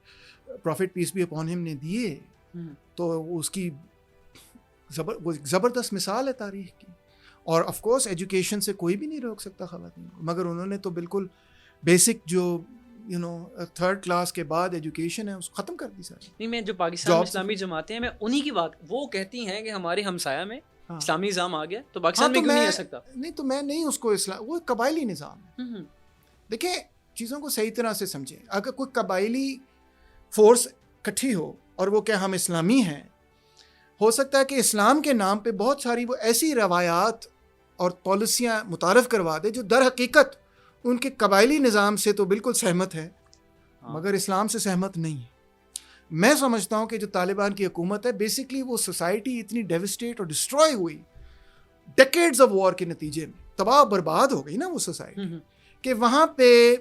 پروفٹ پیس بی اپون ہم نے دیے, تو اس کی زبردست مثال ہے تاریخ کی. اور آف کورس ایجوکیشن سے کوئی بھی نہیں روک سکتا خواتین کو, مگر انہوں نے تو بالکل بیسک جو یو نو تھرڈ کلاس کے بعد ایجوکیشن ہے اس کو ختم کر دی ساری. نہیں, میں جو پاکستان اسلامی جماعتیں ہیں میں انہی کی بات, وہ کہتی ہیں کہ ہمارے ہمسایہ میں اسلامی نظام آ گیا تو پاکستان میں کیوں نہیں آ سکتا. نہیں تو میں نہیں اس کو وہ قبائلی نظام ہے. دیکھیں چیزوں کو صحیح طرح سے سمجھیں. اگر کوئی قبائلی فورس اکٹھی ہو اور وہ کیا ہم اسلامی ہیں, ہو سکتا ہے کہ اسلام کے نام پہ بہت ساری وہ ایسی روایات اور پالیسیاں متعارف کروا دے جو در حقیقت ان کے قبائلی نظام سے تو بالکل سہمت ہے مگر اسلام سے سہمت نہیں ہے. میں سمجھتا ہوں کہ جو طالبان کی حکومت ہے بیسکلی وہ سوسائٹی اتنی ڈیوسٹیٹ اور ڈسٹروائے ہوئی ڈیکیڈز آف وار کے نتیجے میں, تباہ برباد ہو گئی نا وہ سوسائٹی, کہ وہاں پہ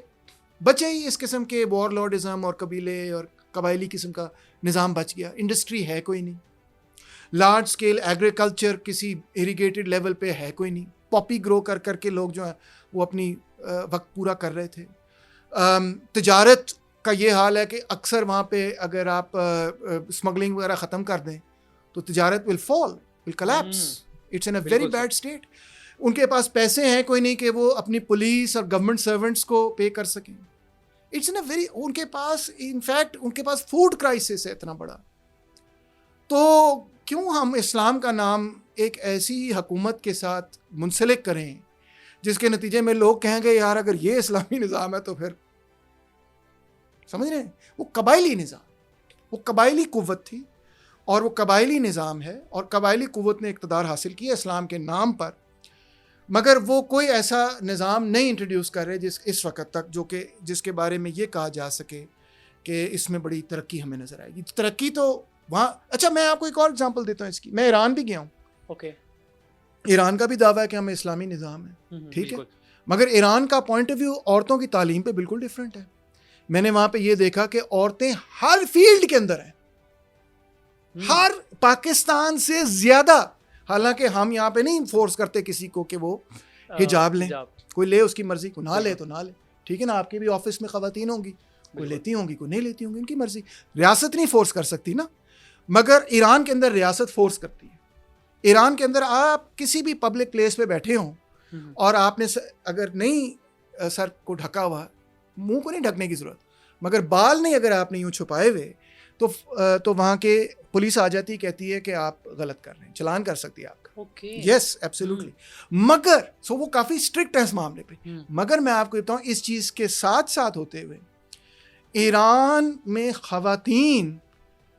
بچے ہی اس قسم کے وار لارڈزم اور قبیلے اور قبائلی قسم کا نظام بچ گیا. انڈسٹری ہے کوئی نہیں, لارج اسکیل ایگریکلچر کسی اریگیٹڈ لیول پہ ہے کوئی نہیں, پاپی گرو کر کر کے لوگ جو ہیں وہ اپنی وقت پورا کر رہے تھے. تجارت کا یہ حال ہے کہ اکثر وہاں پہ اگر آپ اسمگلنگ وغیرہ ختم کر دیں تو تجارت will fall, will collapse, it's in a very bad state. ان کے پاس پیسے ہیں کوئی نہیں کہ وہ اپنی پولیس اور گورنمنٹ سرونٹس کو پے کر سکیں. اٹس ان اے ویری, ان کے پاس انفیکٹ ان کے پاس فوڈ کرائسس ہے اتنا بڑا. تو کیوں ہم اسلام کا نام ایک ایسی حکومت کے ساتھ منسلک کریں جس کے نتیجے میں لوگ کہیں گے یار اگر یہ اسلامی نظام ہے تو پھر, سمجھ رہے ہیں, وہ قبائلی نظام, وہ قبائلی قوت تھی اور وہ قبائلی نظام ہے اور قبائلی قوت نے اقتدار حاصل کیا اسلام کے نام پر, مگر وہ کوئی ایسا نظام نہیں انٹروڈیوس کر رہے اس وقت تک جو کہ جس کے بارے میں یہ کہا جا سکے کہ اس میں بڑی ترقی ہمیں نظر آئے گی. ترقی تو وہاں, اچھا میں آپ کو ایک اور اگزامپل دیتا ہوں اس کی. میں ایران بھی گیا ہوں. اوکے, ایران کا بھی دعویٰ ہے کہ ہمیں اسلامی نظام ہے, ٹھیک ہے, مگر ایران کا پوائنٹ آف ویو عورتوں کی تعلیم پہ بالکل ڈفرینٹ ہے. میں نے وہاں پہ یہ دیکھا کہ عورتیں ہر فیلڈ کے اندر ہیں, ہر پاکستان سے زیادہ. حالانکہ ہم یہاں پہ نہیں فورس کرتے کسی کو کہ وہ حجاب لیں, کوئی لے اس کی مرضی, کو نہ لے تو نہ لے, ٹھیک ہے نا. آپ کے بھی آفس میں خواتین ہوں گی, کوئی لیتی ہوں گی کوئی نہیں لیتی ہوں گی, ان کی مرضی. ریاست نہیں فورس کر سکتی نا, مگر ایران کے اندر ریاست فورس کرتی ہے. ایران کے اندر آپ کسی بھی پبلک پلیس پہ بیٹھے ہوں اور آپ نے اگر نہیں سر کو ڈھکا ہوا, منہ کو نہیں ڈھکنے کی ضرورت, مگر بال نہیں اگر آپ نے یوں چھپائے ہوئے تو وہاں کے پولیس آ جاتی, کہتی ہے کہ آپ غلط کر رہے ہیں, چلان کر سکتی ہے آپ کا. یس ایبسلیوٹلی. مگر سو وہ کافی اسٹرکٹ ہے اس معاملے پہ. مگر میں آپ کو بتاؤں اس چیز کے ساتھ ساتھ ہوتے ہوئے ایران میں خواتین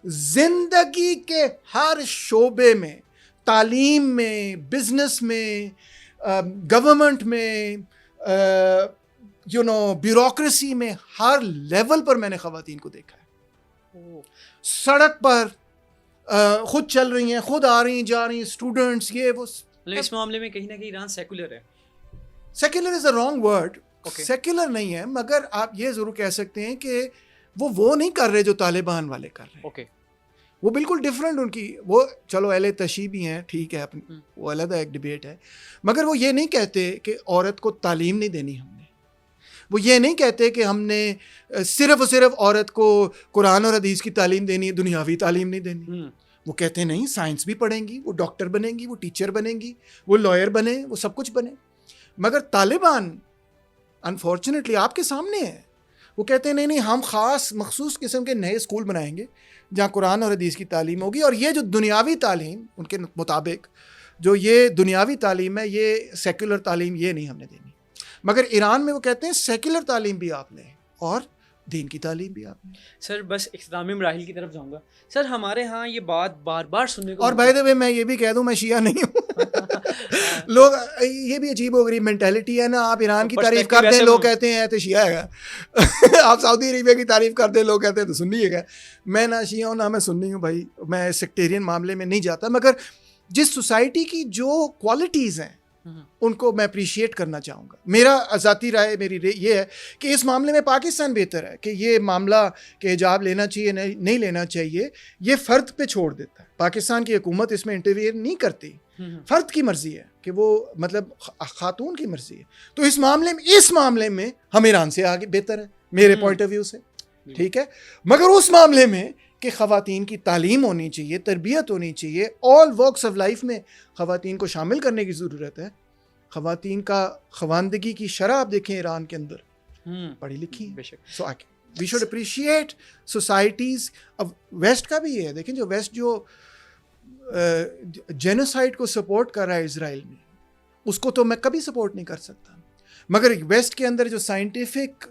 زندگی کے ہر شعبے میں, تعلیم میں, بزنس میں, گورنمنٹ میں, بیوروکریسی میں ہر لیول پر میں نے خواتین کو دیکھا ہے. سڑک پر خود چل رہی ہیں, خود آ رہی ہیں جا رہی ہیں, اسٹوڈنٹس یہ وہ. اس معاملے میں کہیں نہ کہیں ایران سیکولر ہے. Secular is a wrong word. Secular نہیں ہے, مگر آپ یہ ضرور کہہ سکتے ہیں کہ وہ نہیں کر رہے جو طالبان والے کر رہے ہیں. وہ بالکل ڈفرینٹ ان کی, وہ چلو اہل تشیع بھی ہیں, ٹھیک ہے, وہ علیحدہ ایک ڈبیٹ ہے, مگر وہ یہ نہیں کہتے کہ عورت کو تعلیم نہیں دینی ہم نے. وہ یہ نہیں کہتے کہ ہم نے صرف اور صرف عورت کو قرآن اور حدیث کی تعلیم دینی ہے, دنیاوی تعلیم نہیں دینی. وہ کہتے ہیں نہیں, سائنس بھی پڑھیں گی, وہ ڈاکٹر بنیں گی, وہ ٹیچر بنیں گی, وہ لائر بنے, وہ سب کچھ بنے. مگر طالبان انفارچونیٹلی آپ کے سامنے ہے, وہ کہتے ہیں نہیں ہم خاص مخصوص قسم کے نئے اسکول بنائیں گے جہاں قرآن اور حدیث کی تعلیم ہوگی, اور یہ جو دنیاوی تعلیم ان کے مطابق جو یہ دنیاوی تعلیم ہے, یہ سیکولر تعلیم یہ نہیں ہم نے دینی. مگر ایران میں وہ کہتے ہیں سیکولر تعلیم بھی آپ نے اور دین کی تعلیم بھی آپ نے. سر بس اختتامی مراحل کی طرف جاؤں گا. سر ہمارے ہاں یہ بات بار بار سننے کو, اور بائی دا وے میں یہ بھی کہہ دوں میں شیعہ نہیں ہوں. لوگ یہ بھی عجیب ہو گئی مینٹیلٹی ہے نا, آپ ایران کی تعریف کر دیں لوگ کہتے ہیں تو شیعہ ہے, آپ سعودی عربیہ کی تعریف کر دیں لوگ کہتے ہیں تو سنی ہے. میں نہ شیعہ ہوں نہ میں سنی ہوں بھائی, میں سیکٹیرین معاملے میں نہیں جاتا. مگر جس سوسائٹی کی جو کوالٹیز ہیں ان کو میں اپریشیٹ کرنا چاہوں گا. میرا ذاتی رائے میری یہ ہے کہ اس معاملے میں پاکستان بہتر ہے کہ یہ معاملہ کہ حجاب لینا چاہیے نہیں لینا چاہیے یہ فرد پہ چھوڑ دیتا ہے. پاکستان کی حکومت اس میں انٹرویئر نہیں کرتی, فرد کی مرضی ہے کہ وہ مطلب خاتون کی مرضی ہے. تو اس معاملے میں ہم ایران سے آگے بہتر ہے میرے پوائنٹ آف ویو سے, ٹھیک ہے. مگر اس معاملے میں کہ خواتین کی تعلیم ہونی چاہیے, تربیت ہونی چاہیے, آل ورکس آف لائف میں خواتین کو شامل کرنے کی ضرورت ہے. خواتین کا خواندگی کی شرح آپ دیکھیں ایران کے اندر پڑھی لکھی ہے. سو وی شوڈ اپریشیٹ سوسائٹیز. اب ویسٹ کا بھی یہ ہے, دیکھیں جو ویسٹ جو جینوسائڈ کو سپورٹ کر رہا ہے اسرائیل میں, اس کو تو میں کبھی سپورٹ نہیں کر سکتا. مگر ویسٹ کے اندر جو سائنٹیفک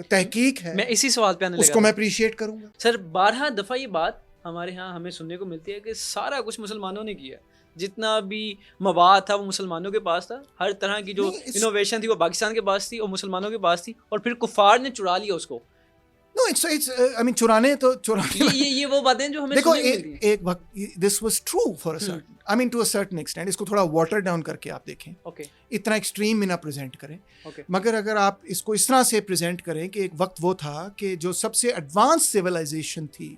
تحقیق ہے, میں اسی سوال پہ آنے لگا, اس کو میں اپریشیٹ کروں گا. سر 12 دفعہ یہ بات ہمارے ہاں ہمیں سننے کو ملتی ہے کہ سارا کچھ مسلمانوں نے کیا. جتنا بھی مواد تھا وہ مسلمانوں کے پاس تھا, ہر طرح کی جو انوویشن تھی وہ پاکستان کے پاس تھی اور مسلمانوں کے پاس تھی, اور پھر کفار نے چرا لیا اس کو. No, I mean, چرانے یہ وہ باتیں جو ہمیں دیکھو ایک وقت this was true for a certain, I mean to a certain extent. اس کو تھوڑا واٹر ڈاؤن کر کے آپ دیکھیں, اتنا ایکسٹریم میں نہ پریزنٹ کریں. مگر اگر آپ اس کو اس طرح سے پریزنٹ کریں کہ ایک وقت وہ تھا کہ جو سب سے ایڈوانس سویلائزیشن تھی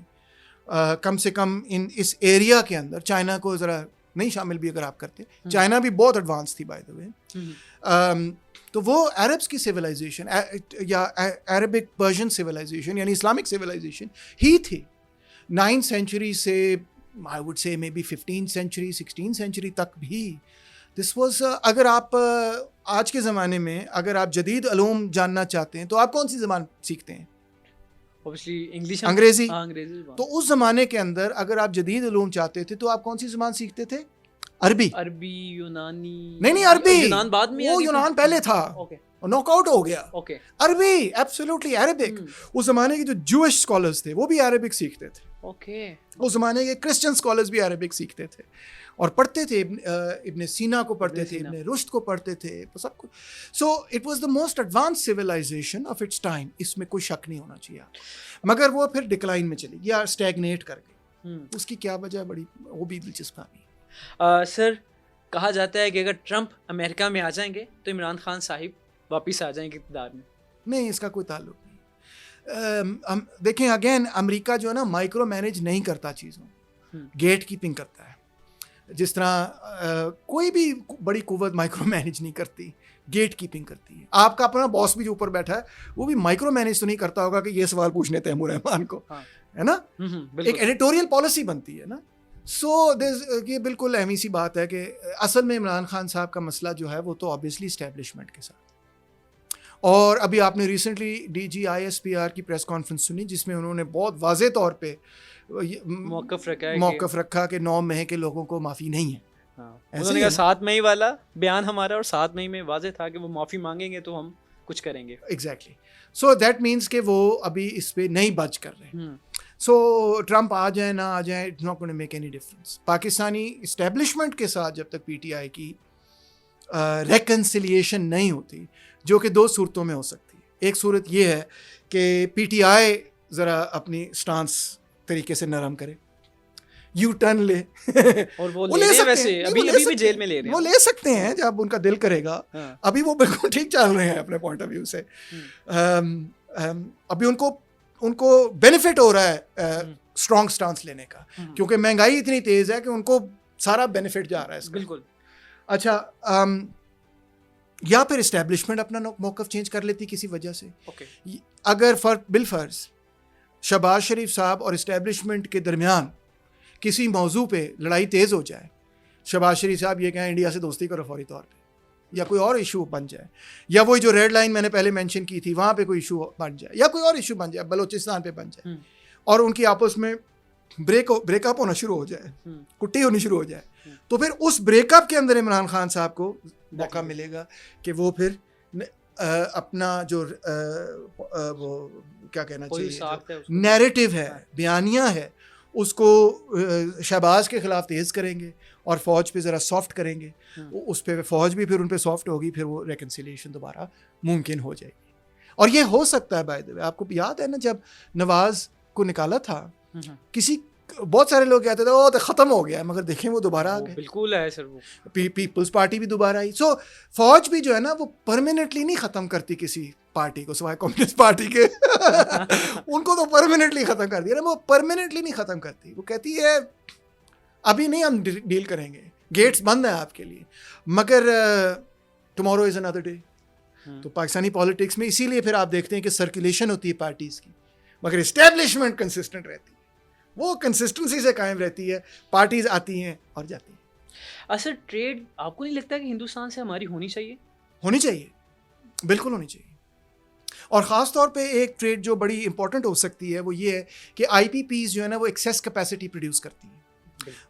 کم سے کم اس ایریا کے اندر, چائنا کو ذرا نہیں شامل بھی اگر آپ کرتے, چائنا بھی بہت ایڈوانس تھی بائی دا وے, تو وہ عربس کی سویلائزیشن یا عربک پرشین سویلائزیشن یعنی اسلامک سویلائزیشن ہی تھی 9th century سے I would say may be 15th century 16th century تک بھی. دس واز اگر آپ آج کے زمانے میں اگر آپ جدید علوم جاننا چاہتے ہیں تو آپ کون سی زبان سیکھتے ہیں؟ انگریزی. تو اس زمانے کے اندر اگر آپ جدید علوم چاہتے تھے تو آپ کون سی زبان سیکھتے تھے؟ عربی, یونانی. نہیں عربی, یونان بعد میں, وہ یونان پہلے تھا, ناک آؤٹ ہو گیا. عربی, ایبسولوٹلی عربک. اس زمانے کے جو جوش اسکالرز تھے وہ بھی عربک سیکھتے تھے. اس زمانے کے کرسچن اسکالرز بھی عربک سیکھتے تھے اور پڑھتے تھے. ابن سینا کو پڑھتے تھے, ابن رشد کو پڑھتے تھے, سب کچھ. So it was the most advance civilisation of its time, اس میں کوئی شک نہیں ہونا چاہیے. مگر وہ پھر ڈکلائن میں چلی گئی یا اسٹیگنیٹ کر گئی. اس کی کیا وجہ, بڑی وہ بھی دلچسپ آئی. سر کہا جاتا ہے کہ اگر ٹرمپ امریکہ میں آ جائیں گے تو عمران خان صاحب واپس آ جائیں گے اقتدار میں. نہیں, اس کا کوئی تعلق نہیں. دیکھیں اگین امریکہ جو ہے نا مائکرو مینیج نہیں کرتا چیزوں, گیٹ کیپنگ کرتا ہے. جس طرح کوئی بھی بڑی قوت مائکرو مینیج نہیں کرتی, گیٹ کیپنگ کرتی ہے. آپ کا اپنا باس بھی جو اوپر بیٹھا ہے وہ بھی مائکرو مینیج تو نہیں کرتا ہوگا کہ یہ سوال پوچھنے تیمور رحمان کو, ہے نا. ایک ایڈیٹوریل پالیسی بنتی ہے نا. سو یہ بالکل اہمی سی بات ہے کہ اصل میں عمران خان صاحب کا مسئلہ جو ہے وہ تو آبویسلی اسٹیبلشمنٹ کے ساتھ. اور ابھی آپ نے ریسنٹلی DGISPR کی پریس کانفرنس سنی جس میں انہوں نے بہت واضح طور پہ موقف رکھا کہ 9 مئی کے لوگوں کو معافی نہیں ہے. انہوں نے کہا 7 مئی والا بیان ہمارا, اور 7 مئی میں واضح تھا کہ وہ معافی مانگیں گے تو ہم کچھ کریں گے. ایگزیکٹلی. سو دیٹ مینس کہ وہ ابھی اس پہ نہیں بچ کر رہے. سو ٹرمپ آ جائیں نہ آ جائیں, it's not going to make any difference. Pakistani establishment کے ساتھ جب تک PTI کی ریکنسیلیشن نہیں ہوتی، جو کہ دو صورتوں میں ہو سکتی ہے. ایک صورت یہ ہے کہ پی ٹی آئی ذرا اپنی سٹانس طریقے سے نرم کرے، یو ٹرن لے، اور وہ لے رہے ہیں ویسے ابھی بھی جیل میں لے رہے ہیں، وہ لے سکتے ہیں جب ان کا دل کرے گا. ابھی وہ بالکل ٹھیک چل رہے ہیں اپنے پوائنٹ آف ویو سے. ابھی ان کو بینیفٹ ہو رہا ہے اسٹرانگ سٹانس لینے کا، کیونکہ مہنگائی اتنی تیز ہے کہ ان کو سارا بینیفٹ جا رہا ہے اس کا. بالکل. اچھا، یا پھر اسٹیبلشمنٹ اپنا موقف چینج کر لیتی کسی وجہ سے. اگر بالفرض شہباز شریف صاحب اور اسٹیبلشمنٹ کے درمیان کسی موضوع پہ لڑائی تیز ہو جائے، شہباز شریف صاحب یہ کہیں انڈیا سے دوستی کرو فوری طور پہ، یا کوئی اور ایشو بن جائے، یا وہی جو ریڈ لائن میں نے پہلے مینشن کی تھی وہاں پہ کوئی ایشو بن جائے، یا کوئی اور ایشو بن جائے، بلوچستان پہ بن جائے، اور ان کی آپس میں بریک اپ ہونا شروع ہو جائے، کٹی ہونی شروع ہو جائے، تو پھر اس بریک اپ کے اندر عمران خان صاحب کو موقع ملے گا کہ وہ پھر اپنا جو وہ کیا کہنا چاہیے نیریٹو ہے، بیانیہ ہے، اس کو شہباز کے خلاف تیز کریں گے اور فوج پہ ذرا سافٹ کریں گے. اس پہ فوج بھی پھر ان پہ سافٹ ہوگی، پھر وہ ریکنسیلیشن دوبارہ ممکن ہو جائے گی. اور یہ ہو سکتا ہے بائی دی وے. آپ کو یاد ہے نا جب نواز کو نکالا تھا، بہت سارے لوگ کہتے تھے وہ تو ختم ہو گیا ہے، مگر دیکھیں وہ دوبارہ آ گئے. بالکل ہے سر، وہ پیپلز پارٹی بھی دوبارہ آئی. سو فوج بھی جو ہے نا وہ پرماننٹلی نہیں ختم کرتی کسی پارٹی کو، سوائے کمیونسٹ پارٹی کے. ان کو تو پرماننٹلی ختم کر دیا نا. وہ پرماننٹلی نہیں ختم کرتی، وہ کہتی ہے ابھی نہیں ہم ڈیل کریں گے، گیٹس بند ہیں آپ کے لیے، مگر ٹمورو از اندر ڈے. تو پاکستانی پالیٹکس میں اسی لیے پھر آپ دیکھتے ہیں کہ سرکولیشن ہوتی ہے پارٹیز کی، مگر اسٹیبلشمنٹ کنسسٹنٹ رہتی ہے، وہ کنسسٹنسی سے قائم رہتی ہے. پارٹیز آتی ہیں اور جاتی ہیں. اصل ٹریڈ آپ کو نہیں لگتا کہ ہندوستان سے ہماری ہونی چاہیے؟ ہونی چاہیے، بالکل ہونی چاہیے. اور خاص طور پہ ایک ٹریڈ جو بڑی امپورٹنٹ ہو سکتی ہے وہ یہ ہے کہ آئی پی پیز جو ہے نا وہ ایکسیس کیپیسٹی پروڈیوس کرتی ہیں.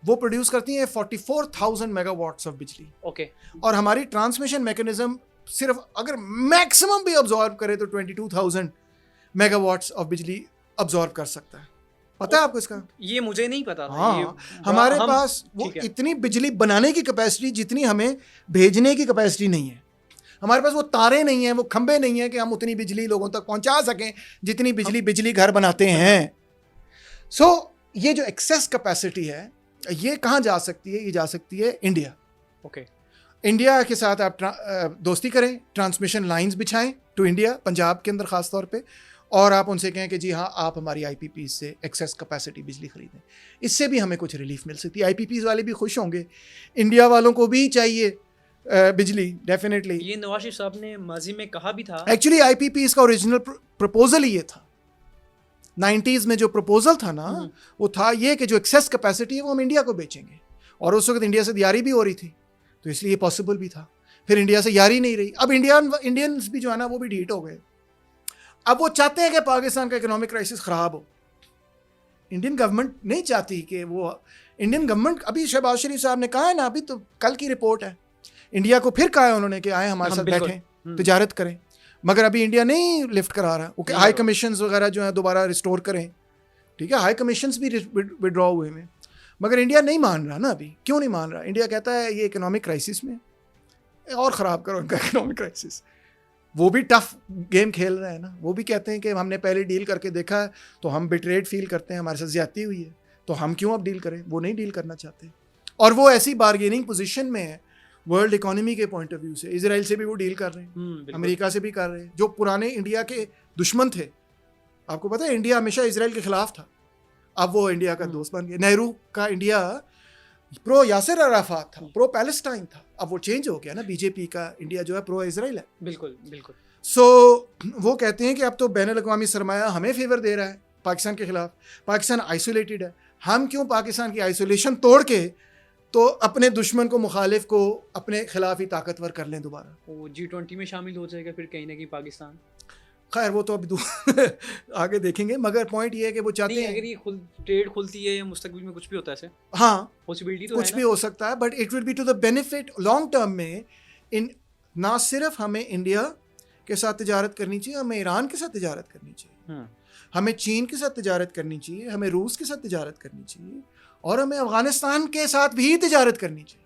وہ پروڈیوس کرتی ہیں 44,000 میگا واٹس آف بجلی. اوکے. اور ہماری ٹرانسمیشن میکینزم صرف اگر میکسیمم بھی ابزارو کرے تو 22,000 میگا واٹس آف بجلی ابزارو کر سکتا ہے. پتہ ہے آپ کو اس کا؟ یہ مجھے نہیں پتا. ہاں، ہمارے پاس وہ اتنی بجلی بنانے کی کیپیسٹی جتنی ہمیں بھیجنے کی کیپیسٹی نہیں ہے. ہمارے پاس وہ تاریں نہیں ہیں، وہ کھمبے نہیں ہیں کہ ہم اتنی بجلی لوگوں تک پہنچا سکیں جتنی بجلی گھر بناتے ہیں. سو یہ جو ایکسیس کیپیسٹی ہے یہ کہاں جا سکتی ہے؟ یہ جا سکتی ہے انڈیا. اوکے. انڈیا کے ساتھ آپ دوستی کریں، ٹرانسمیشن لائنز بچھائیں ٹو انڈیا، پنجاب کے اندر خاص طور پہ، اور آپ ان سے کہیں کہ جی ہاں آپ ہماری آئی پی پیز سے ایکسیس کیپیسٹی بجلی خریدیں. اس سے بھی ہمیں کچھ ریلیف مل سکتی ہے. آئی پی پیز والے بھی خوش ہوں گے، انڈیا والوں کو بھی چاہیے بجلی ڈیفینیٹلی. یہ نواز شریف صاحب نے ماضی میں کہا بھی تھا. ایکچولی آئی پی پیز کا اوریجنل پرپوزل ہی یہ تھا، 90s میں جو پرپوزل تھا نا وہ تھا یہ کہ جو ایکسیس کیپیسٹی ہے وہ ہم انڈیا کو بیچیں گے. اور اس وقت انڈیا سے یاری بھی ہو رہی تھی تو اس لیے پاسبل بھی تھا. پھر انڈیا سے یاری نہیں رہی. اب انڈینز بھی جو ہے نا وہ بھی ڈھیٹ ہو گئے. اب وہ چاہتے ہیں کہ پاکستان کا اکنامک کرائسس خراب ہو. انڈین گورنمنٹ نہیں چاہتی کہ وہ انڈین گورنمنٹ، ابھی شہباز شریف صاحب نے کہا ہے نا، ابھی تو کل کی رپورٹ ہے، انڈیا کو پھر کہا ہے انہوں نے کہ آئیں ہمارے ساتھ بیٹھیں تجارت کریں، مگر ابھی انڈیا نہیں لفٹ کرا رہا. وہ ہائی کمیشنز وغیرہ جو ہیں دوبارہ ریسٹور کریں. ٹھیک ہے، ہائی کمیشنز بھی وڈرا ہوئے ہیں، مگر انڈیا نہیں مان رہا نا. ابھی کیوں نہیں مان رہا؟ انڈیا کہتا ہے یہ اکنامک کرائسس میں اور خراب کرو ان کا اکنامک کرائسس. وہ بھی ٹف گیم کھیل رہے ہیں نا. وہ بھی کہتے ہیں کہ ہم نے پہلے ڈیل کر کے دیکھا ہے تو ہم بیٹریڈ فیل کرتے ہیں، ہمارے ساتھ زیادتی ہوئی ہے تو ہم کیوں اب ڈیل کریں. وہ نہیں ڈیل کرنا چاہتے، اور وہ ایسی بارگیننگ پوزیشن میں ہے ورلڈ اکانومی کے پوائنٹ آف ویو سے. اسرائیل سے بھی وہ ڈیل کر رہے ہیں، امریکہ سے بھی کر رہے ہیں، جو پرانے انڈیا کے دشمن تھے. آپ کو پتہ ہے انڈیا ہمیشہ اسرائیل کے خلاف تھا، اب وہ انڈیا کا دوست بن گیا. نہرو کا انڈیا پرو یاسر عرفات تھا، پرو پیلسٹائن تھا. اب وہ چینج ہو گیا نا، بی جے پی کا انڈیا جو ہے پرو اسرائیل ہے. بالکل بالکل. سو وہ کہتے ہیں کہ اب تو بین الاقوامی سرمایہ ہمیں فیور دے رہا ہے پاکستان کے خلاف. پاکستان آئسولیٹڈ ہے، ہم کیوں پاکستان کی آئسولیشن توڑ کے تو اپنے دشمن کو، مخالف کو اپنے خلاف ہی طاقتور کر لیں دوبارہ. وہ G20 میں شامل ہو جائے گا پھر کہیں نہ کہیں پاکستان. خیر وہ تو اب آگے دیکھیں گے، مگر پوائنٹ یہ ہے کہ وہ چاہتے ہیں اگر یہ ٹریڈ کھلتی ہے یا مستقبل میں کچھ بھی ہوتا ہے، ہاں پاسبلٹی تو کچھ بھی ہو سکتا ہے، but it will be to the benefit long term میں. نہ صرف ہمیں انڈیا کے ساتھ تجارت کرنی چاہیے، ہمیں ایران کے ساتھ تجارت کرنی چاہیے، ہمیں چین کے ساتھ تجارت کرنی چاہیے، ہمیں روس کے ساتھ تجارت کرنی چاہیے، اور ہمیں افغانستان کے ساتھ بھی تجارت کرنی چاہیے.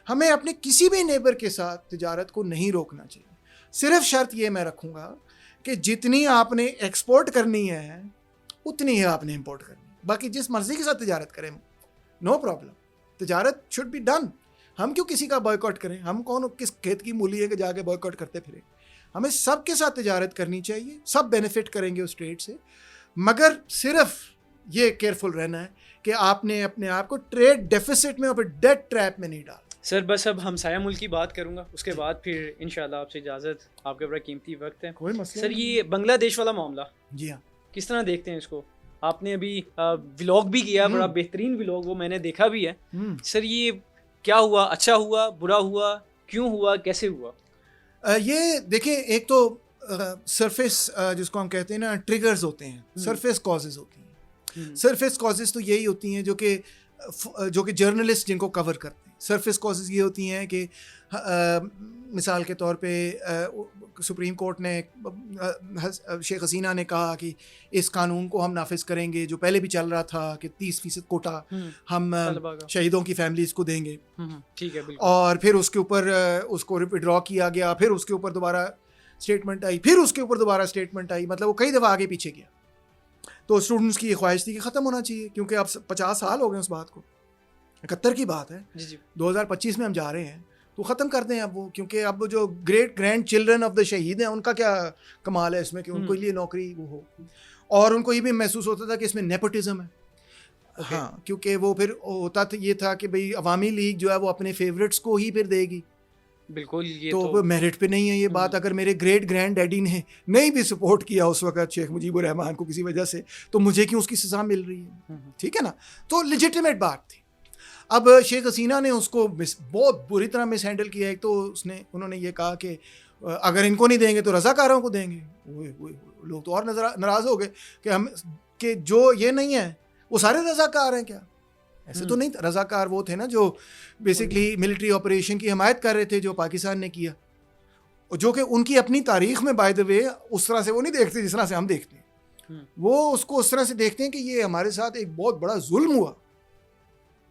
ہمیں اپنے کسی بھی نیبر کے ساتھ تجارت کو نہیں روکنا چاہیے. صرف شرط یہ میں رکھوں گا کہ جتنی آپ نے ایکسپورٹ کرنی ہے اتنی ہی آپ نے امپورٹ کرنی ہے. باقی جس مرضی کے ساتھ تجارت کریں نو پرابلم, تجارت شوڈ بی ڈن. ہم کیوں کسی کا بائیکاٹ کریں؟ ہم کون کس کھیت کی مولی ہے کہ جا کے بائیکاٹ کرتے پھریں؟ ہمیں سب کے ساتھ تجارت کرنی چاہیے, سب بینیفٹ کریں گے اس ٹریڈ سے, مگر صرف یہ کیئرفل رہنا ہے کہ آپ نے اپنے آپ کو ٹریڈ ڈیفیسٹ میں اور پھر ڈیٹ ٹریپ میں نہیں ڈالنا. سر بس اب ہمسایہ ملک کی بات کروں گا, اس کے بعد پھر انشاءاللہ آپ سے اجازت, آپ کا بڑا قیمتی وقت ہے. کوئی مسئلہ سر یہ بنگلہ دیش والا معاملہ, جی ہاں, کس طرح دیکھتے ہیں اس کو؟ آپ نے ابھی ولاگ بھی کیا, بڑا بہترین ولاگ, وہ میں نے دیکھا بھی ہے. سر یہ کیا ہوا؟ اچھا ہوا, برا ہوا, کیوں ہوا, کیسے ہوا؟ یہ دیکھیں, ایک تو سرفیس جس کو ہم کہتے ہیں نا ٹریگرز ہوتے ہیں, سرفیس کازز ہوتی ہیں. سرفیس کازز تو یہی ہوتی ہیں جو کہ جرنلسٹ جن کو کور کرتے ہیں. سرفیس کازز یہ ہوتی ہیں کہ مثال کے طور پہ سپریم کورٹ نے, شیخ حسینہ نے کہا کہ اس قانون کو ہم نافذ کریں گے جو پہلے بھی چل رہا تھا کہ 30% کوٹا ہم شہیدوں کی فیملیز کو دیں گے. ٹھیک ہے, اور پھر اس کے اوپر اس کو وڈرا کیا گیا, پھر اس کے اوپر دوبارہ اسٹیٹمنٹ آئی, پھر اس کے اوپر دوبارہ اسٹیٹمنٹ آئی, مطلب وہ کئی دفعہ آگے پیچھے گیا. تو اسٹوڈنٹس کی یہ خواہش تھی کہ ختم ہونا چاہیے, کیونکہ اب 50 سال ہو گئے اس بات کو, 71 کی بات ہے, 2025 میں ہم جا رہے ہیں, تو ختم کر دیں اب وہ, کیونکہ اب جو great grand children of the شہید ہیں ان کا کیا کمال ہے اس میں کہ ان کو لیے نوکری وہ ہو, اور ان کو یہ بھی محسوس ہوتا تھا کہ اس میں نیپوٹزم ہے. ہاں, کیونکہ وہ پھر ہوتا یہ تھا کہ بھئی عوامی لیگ جو ہے وہ اپنے فیوریٹس کو ہی پھر دے گی. بالکل, یہ تو میرٹ پہ نہیں ہے یہ بات. اگر میرے گریٹ گرینڈ ڈیڈی نے نہیں بھی سپورٹ کیا اس وقت شیخ مجیب الرحمان کو کسی وجہ سے, تو مجھے کیوں اس کی سزا مل رہی ہے؟ ٹھیک ہے نا, تو لیجیٹیمیٹ بات تھی. اب شیخ حسینہ نے اس کو بہت بری طرح مس ہینڈل کیا. ایک تو انہوں نے یہ کہا کہ اگر ان کو نہیں دیں گے تو رضاکاروں کو دیں گے. لوگ تو اور ناراض ہو گئے کہ جو یہ نہیں ہے وہ سارے رضاکار ہیں کیا؟ ایسے تو نہیں. رضاکار وہ تھے نا جو بیسکلی ملٹری آپریشن کی حمایت کر رہے تھے جو پاکستان نے کیا, جو کہ ان کی اپنی تاریخ میں بائی دا وے اس طرح سے وہ نہیں دیکھتے جس طرح سے ہم دیکھتے ہیں. وہ اس کو اس طرح سے دیکھتے ہیں کہ یہ ہمارے ساتھ ایک بہت بڑا ظلم ہوا,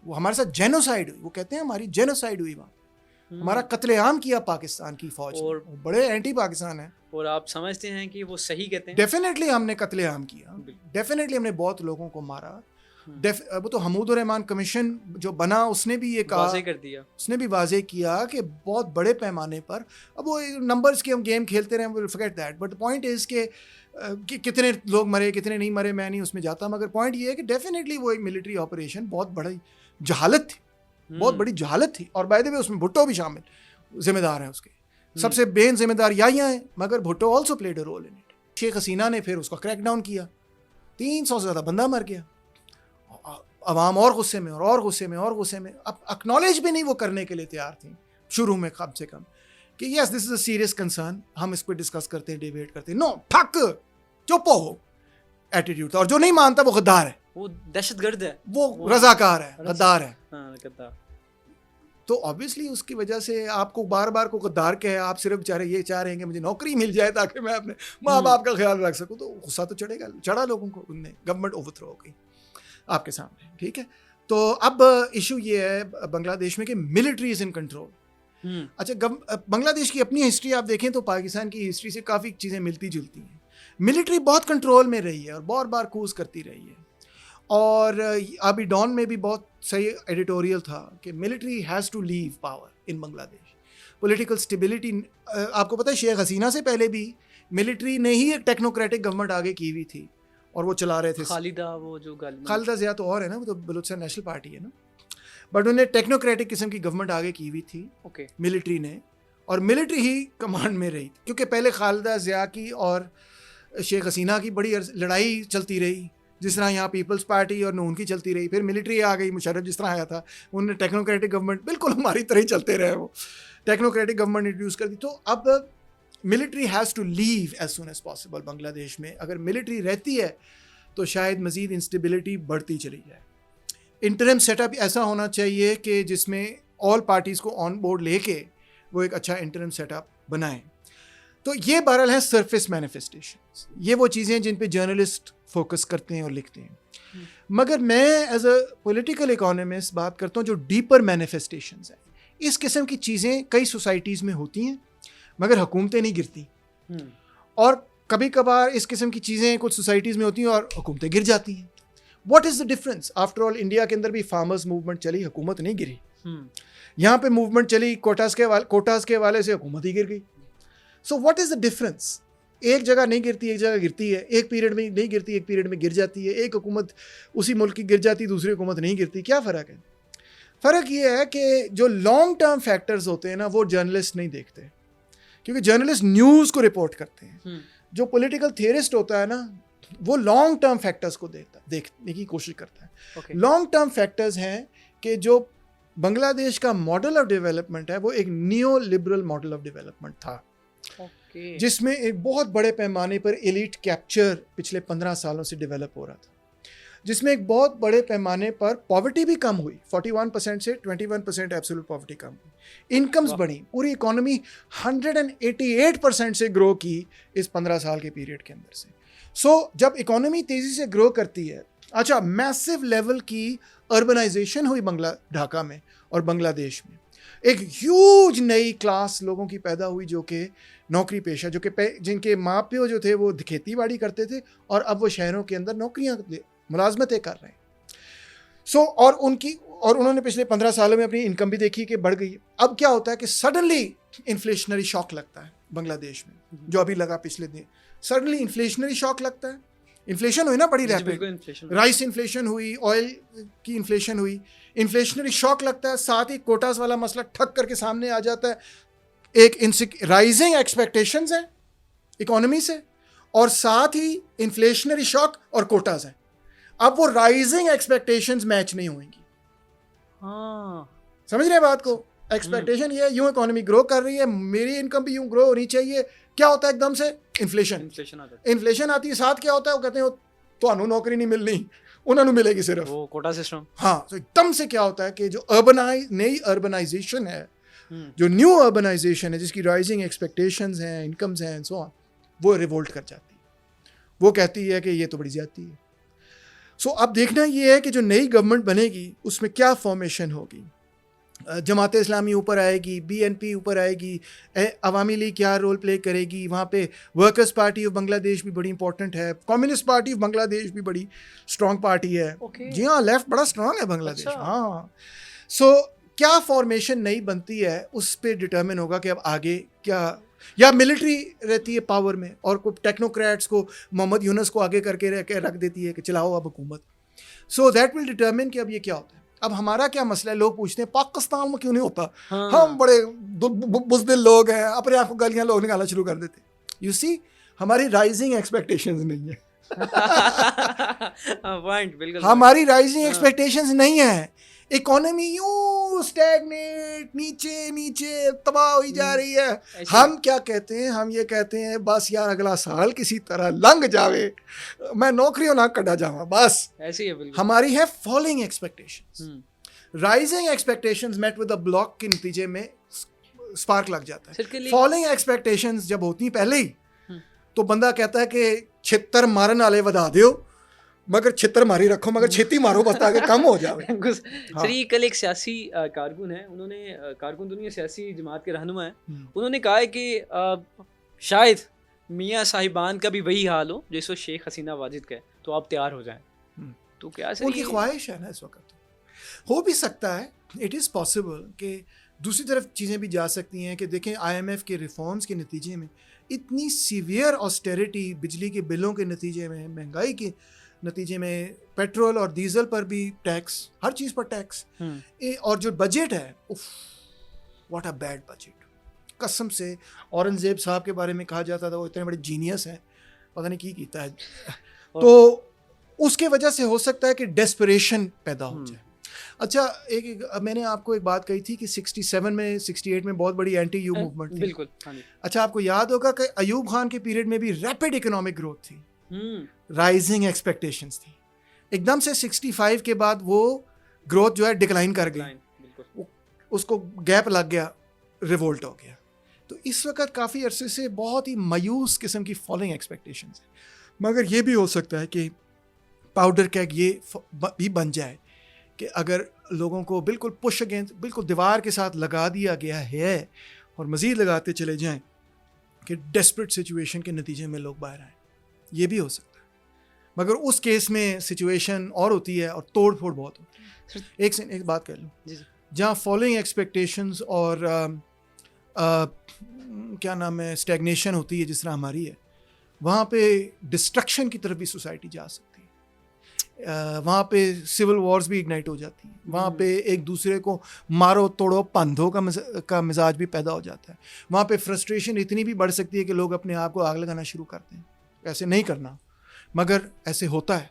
وہ ہمارے ساتھ جینوسائیڈ ہوئی. وہ کہتے ہیں ہماری جینوسائیڈ ہوئی, وہاں ہمارا قتل عام کیا پاکستان کی فوج, اور بڑے اینٹی پاکستان ہیں. اور آپ سمجھتے ہیں کہ وہ صحیح کہتے ہیں؟ ڈیفینیٹلی ہم نے قتل عام کیا, ڈیفینیٹلی ہم نے بہت لوگوں کو مارا. وہ تو حمود الرحمان کمیشن جو بنا اس نے بھی یہ کہا, واضح کر دیا, اس نے بھی واضح کیا کہ بہت بڑے پیمانے پر, اب وہ نمبرز کی ہم گیم کھیلتے رہے, we'll forget that, but the point is کہ کتنے لوگ مرے کتنے نہیں مرے میں نہیں اس میں جاتا, مگر پوائنٹ یہ ہے کہ ڈیفینیٹلی وہ ایک ملٹری آپریشن بہت بڑی جہالت تھی, بہت بڑی جہالت تھی. اور بائی دا وے اس میں بھٹو بھی شامل ذمہ دار ہیں, اس کے سب سے بین ذمہ دار یہاں ہیں, مگر Bhutto also played a role in it. Sheikh Hasina نے پھر اس کا کریک ڈاؤن کیا, 300 سے زیادہ بندہ مر گیا, عوام اور غصے میں اور غصے میں اور غصے میں. اب اکنالج بھی نہیں وہ کرنے کے لیے تیار تھیں شروع میں کم سے کم کہ یس دس از اے سیریس کنسرن, ہم اس پہ ڈسکس کرتے ہیں, ڈیبیٹ کرتے ہیں. نو, ٹھک چپ ہو ایٹیٹیوڈ تھا. اور جو نہیں مانتا وہ غدار ہے, وہ دہشت گرد ہے, وہ رضاکار ہے, غدار ہے. غدار. تو آبویسلی اس کی وجہ سے آپ کو بار بار کو غدار کہے, آپ صرف بیچارے یہ چاہ رہے ہیں کہ مجھے نوکری مل جائے تاکہ میں اپنے ماں باپ کا خیال رکھ سکوں, تو غصہ تو چڑھے گا. چڑھا لوگوں کو, ان نے گورنمنٹ اوور تھرو ہو گئی آپ کے سامنے. ٹھیک ہے, تو اب ایشو یہ ہے بنگلہ دیش میں کہ ملٹری از ان کنٹرول. اچھا, بنگلہ دیش کی اپنی ہسٹری آپ دیکھیں تو پاکستان کی ہسٹری سے کافی چیزیں ملتی جلتی ہیں. ملٹری بہت کنٹرول میں رہی ہے اور بار بار کوز کرتی رہی ہے. اور ابھی ڈان میں بھی بہت صحیح ایڈیٹوریل تھا کہ military has to leave power in Bangladesh. Political stability, آپ کو پتہ ہے شیخ حسینہ سے پہلے بھی ملٹری نے ہی ایک ٹیکنوکریٹک گورنمنٹ آگے کی ہوئی تھی اور وہ چلا رہے تھے. خالدہ ضیاء تو اور ہے نا, وہ تو بلوچستان نیشنل پارٹی ہے نا, بٹ انہیں ٹیکنوکریٹک قسم کی گورنمنٹ آگے کی ہوئی تھی ملٹری نے, اور ملٹری ہی کمانڈ میں رہی. کیونکہ پہلے خالدہ ضیاء کی اور شیخ حسینہ کی بڑی لڑائی چلتی رہی, جس طرح یہاں پیپلز پارٹی اور نون کی چلتی رہی. پھر ملٹری آ گئی, مشرف جس طرح آیا تھا, انہوں نے ٹیکنوکریٹک گورنمنٹ بالکل ہماری طرح ہی چلتے رہے, وہ ٹیکنوکریٹک گورنمنٹ انٹروڈیوس کر دی. تو اب military has to leave as soon as possible Bangladesh میں. اگر ملٹری رہتی ہے تو شاید مزید انسٹیبلٹی بڑھتی چلی جائے. انٹرم سیٹ اپ ایسا ہونا چاہیے کہ جس میں آل پارٹیز کو آن بورڈ لے کے وہ ایک اچھا انٹرم سیٹ اپ بنائیں. تو یہ بہرحال ہیں سرفیس مینیفیسٹیشنز, یہ وہ چیزیں جن پہ جرنلسٹ فوکس کرتے ہیں اور لکھتے ہیں. مگر میں ایز اے پولیٹیکل اکانومسٹ بات کرتا ہوں جو ڈیپر مینیفیسٹیشنز ہیں, اس قسم کی چیزیں کئی سوسائٹیز میں ہوتی ہیں مگر حکومتیں نہیں گرتی, اور کبھی کبھار اس قسم کی چیزیں کچھ سوسائٹیز میں ہوتی ہیں اور حکومتیں گر جاتی ہیں. What is the difference? After all India کے اندر بھی فارمرز موومنٹ چلی, حکومت نہیں گری. یہاں پہ موومنٹ چلی کوٹاز کے حوالے سے, حکومت ہی گر گئی. So what is the difference? ایک جگہ نہیں گرتی, ایک جگہ گرتی ہے, ایک پیریڈ میں نہیں گرتی, ایک پیریڈ میں گر جاتی ہے, ایک حکومت اسی ملک کی گر جاتی, دوسری حکومت نہیں گرتی. کیا فرق ہے؟ فرق یہ ہے کہ جو لانگ ٹرم فیکٹرز ہوتے ہیں نا وہ جرنلسٹ نہیں دیکھتے, کیونکہ جرنلسٹ نیوز کو رپورٹ کرتے ہیں. جو پولیٹیکل تھیورسٹ ہوتا ہے نا وہ لانگ ٹرم فیکٹرز کو دیکھنے کی کوشش کرتا ہے. لانگ ٹرم فیکٹرز ہیں کہ جو بنگلہ دیش کا ماڈل آف ڈیولپمنٹ ہے وہ ایک neo liberal model of development تھا, جس میں ایک بہت بڑے پیمانے پر ایلیٹ کیپچر پچھلے 15 سالوں سے ڈیولپ ہو رہا تھا, جس میں ایک بہت بڑے پیمانے پر پاورٹی بھی کم ہوئی, 41% سے 21% ایبسولوٹ پاورٹی کم ہوئی, انکمز بڑھی, پوری اکانومی 188% سے گرو کی اس 15 سال کے پیریڈ کے اندر سے. سو جب اکانومی تیزی سے گرو کرتی ہے, اچھا میسو لیول کی اربنائزیشن ہوئی ڈھاکہ میں اور بنگلہ دیش میں, ایک ہیوج نئی کلاس لوگوں کی پیدا ہوئی جو کہ نوکری پیشہ, جو کہ جن کے ماں پیو جو تھے وہ کھیتی باڑی کرتے تھے اور اب وہ شہروں کے اندر نوکریاں ملازمتیں کر رہے ہیں. سو اور انہوں نے پچھلے 15 سالوں میں اپنی انکم بھی دیکھی کہ بڑھ گئی. اب کیا ہوتا ہے کہ سڈنلی انفلیشنری شاک لگتا ہے بنگلہ دیش میں, جو ابھی لگا پچھلے دن, سڈنلی انفلیشنری شاک لگتا ہے. انفلیشن ہوئی نا بڑی ریپڈ, رائس انفلیشن ہوئی, آئل کی انفلیشن ہوئی, انفلیشنری شاک لگتا ہے. ساتھ ہی کوٹاز والا مسئلہ ٹھک کر کے سامنے آ جاتا ہے. ایک رائزنگ ایکسپیکٹیشنز ہیں اکانومی سے, اور ساتھ ہی انفلیشنری شاک اور کوٹاز ہیں. اب وہ رائزنگ ایکسپیکٹیشنز میچ نہیں ہوئیں گی. سمجھ رہے ہیں بات کو؟ ایکسپیکٹیشن یہ ہے یوں اکانومی گرو کر رہی ہے, میری انکم بھی یوں گرو ہونی چاہیے. کیا ہوتا ہے ایک دم سے انفلیشن آتی ہے. ساتھ کیا ہوتا ہے, وہ کہتے ہیں تو نوکری نہیں ملنی, انہوں نے ملے گی صرف کوٹا سسٹم. ہاں, تو ایک دم سے کیا ہوتا ہے کہ جو نئی اربنائزیشن ہے, جو نیو اربنائزیشن ہے, جس کی رائزنگ ایکسپیکٹیشنز ہیں, انکمز ہیں, سو وہ ریولٹ کر جاتی ہے. وہ کہتی ہے کہ یہ تو بڑی زیادتی ہے. سو اب دیکھنا یہ ہے کہ جو نئی گورنمنٹ بنے گی اس میں کیا فارمیشن ہوگی. جماعت اسلامی اوپر آئے گی, بی این پی اوپر آئے گی, عوامی لیگ کیا رول پلے کرے گی, وہاں پہ ورکرز پارٹی آف بنگلہ دیش بھی بڑی امپورٹنٹ ہے, کمیونسٹ پارٹی آف بنگلہ دیش بھی بڑی اسٹرانگ پارٹی ہے. جی ہاں, لیفٹ بڑا اسٹرانگ ہے بنگلہ دیش. ہاں, سو کیا فارمیشن نئی بنتی ہے اس پہ ڈٹرمن ہوگا کہ اب آگے کیا, یا ملٹری رہتی ہے پاور میں اور ٹیکنوکریٹس کو, محمد یونس کو آگے کر کے رکھ دیتی ہے کہ چلاؤ اب حکومت. سو دیٹ ول ڈٹرمن کہ اب یہ کیا ہوتا ہے. اب ہمارا کیا مسئلہ ہے, لوگ پوچھتے ہیں پاکستان میں کیوں نہیں ہوتا, ہم بڑے بزدل لوگ ہیں, اپنے آپ کو گالیاں لوگ نکالنا شروع کر دیتے. یو سی, ہماری رائزنگ ایکسپیکٹیشنز نہیں ہیں. ہماری رائزنگ ایکسپیکٹیشنز نہیں ہیں. اکانومی یوں اسٹیگنیٹ نیچے نیچے تباہ ہوئی جا رہی ہے. ہم کیا کہتے ہیں, ہم یہ کہتے ہیں بس یار اگلا سال کسی طرح لنگ جاوے, میں نوکریوں نہ کٹا جاؤں, بس ایسی ہے. ہماری ہے falling expectations. Rising expectations met with a block کے نتیجے میں اسپارک لگ جاتا ہے. فالنگ ایکسپیکٹیشنز جب ہوتی ہیں پہلے ہی تو بندہ کہتا ہے کہ 76 مارن والے ودا دیو, مگر 76 ماری رکھو, مگر چھتی مارو بس تاکہ کم ہو جائے. سر یہ کل ایک سیاسی کارکن ہے, انہوں نے کارکن دنیا سیاسی جماعت کے رہنما ہیں, انہوں نے کہا ہے کہ شاید میاں صاحبان کا بھی وہی حال ہو جیسے شیخ حسینہ واجد کا ہے, تو آپ تیار ہو جائیں. تو کیا سر ان کی خواہش ہے نا, اس وقت ہو بھی سکتا ہے, اٹ از پاسبل کہ دوسری طرف چیزیں بھی جا سکتی ہیں. کہ دیکھیں آئی ایم ایف کے ریفارمز کے نتیجے میں اتنی سیویئر آسٹیریٹی, بجلی کے بلوں کے نتیجے میں, مہنگائی کے نتیجے میں, پیٹرول اور ڈیزل پر بھی ٹیکس, ہر چیز پر ٹیکس, اور جو بجٹ ہے, واٹ اے بیڈ بجٹ. قسم سے اورنگزیب صاحب کے بارے میں کہا جاتا تھا وہ اتنے بڑے جینیس ہیں, پتہ نہیں کی کیتا ہے. تو اس کے وجہ سے ہو سکتا ہے کہ ڈیسپریشن پیدا ہو جائے. اچھا, میں نے آپ کو ایک بات کہی تھی کہ 67 میں 68 میں بہت بڑی اینٹی یو موومنٹ تھی. بالکل. اچھا, آپ کو یاد ہوگا کہ ایوب خان کے پیریڈ میں بھی ریپڈ اکنامک گروتھ تھی, رائزنگ ایکسپیکٹیشنز تھی. ایک دم سے 65 کے بعد وہ گروتھ جو ہے ڈکلائن کر گئی, اس کو گیپ لگ گیا, ریولٹ ہو گیا. تو اس وقت کافی عرصے سے بہت ہی مایوس قسم کی فالنگ ایکسپیکٹیشنز ہیں. مگر یہ بھی ہو سکتا ہے کہ پاؤڈر کیک یہ بھی بن جائے کہ اگر لوگوں کو بالکل پش اگینسٹ بالکل دیوار کے ساتھ لگا دیا گیا ہے اور مزید لگاتے چلے جائیں کہ ڈیسپریٹ سچویشن کے نتیجے میں لوگ باہر آئیں, یہ بھی ہو سکتا ہے. مگر اس کیس میں سچویشن اور ہوتی ہے اور توڑ پھوڑ بہت ہوتی ہے. ایک بات کر لوں, جہاں فالوئنگ ایکسپیکٹیشنز اور کیا نام ہے اسٹیگنیشن ہوتی ہے جس طرح ہماری ہے, وہاں پہ ڈسٹرکشن کی طرف بھی سوسائٹی جا سکتی ہے. وہاں پہ سول وارز بھی اگنائٹ ہو جاتی ہیں, وہاں پہ ایک دوسرے کو مارو توڑو پندھو کا مزاج بھی پیدا ہو جاتا ہے. وہاں پہ فرسٹریشن اتنی بھی بڑھ سکتی ہے کہ لوگ اپنے آپ کو آگ لگانا شروع کرتے ہیں. ایسے نہیں کرنا, مگر ایسے ہوتا ہے.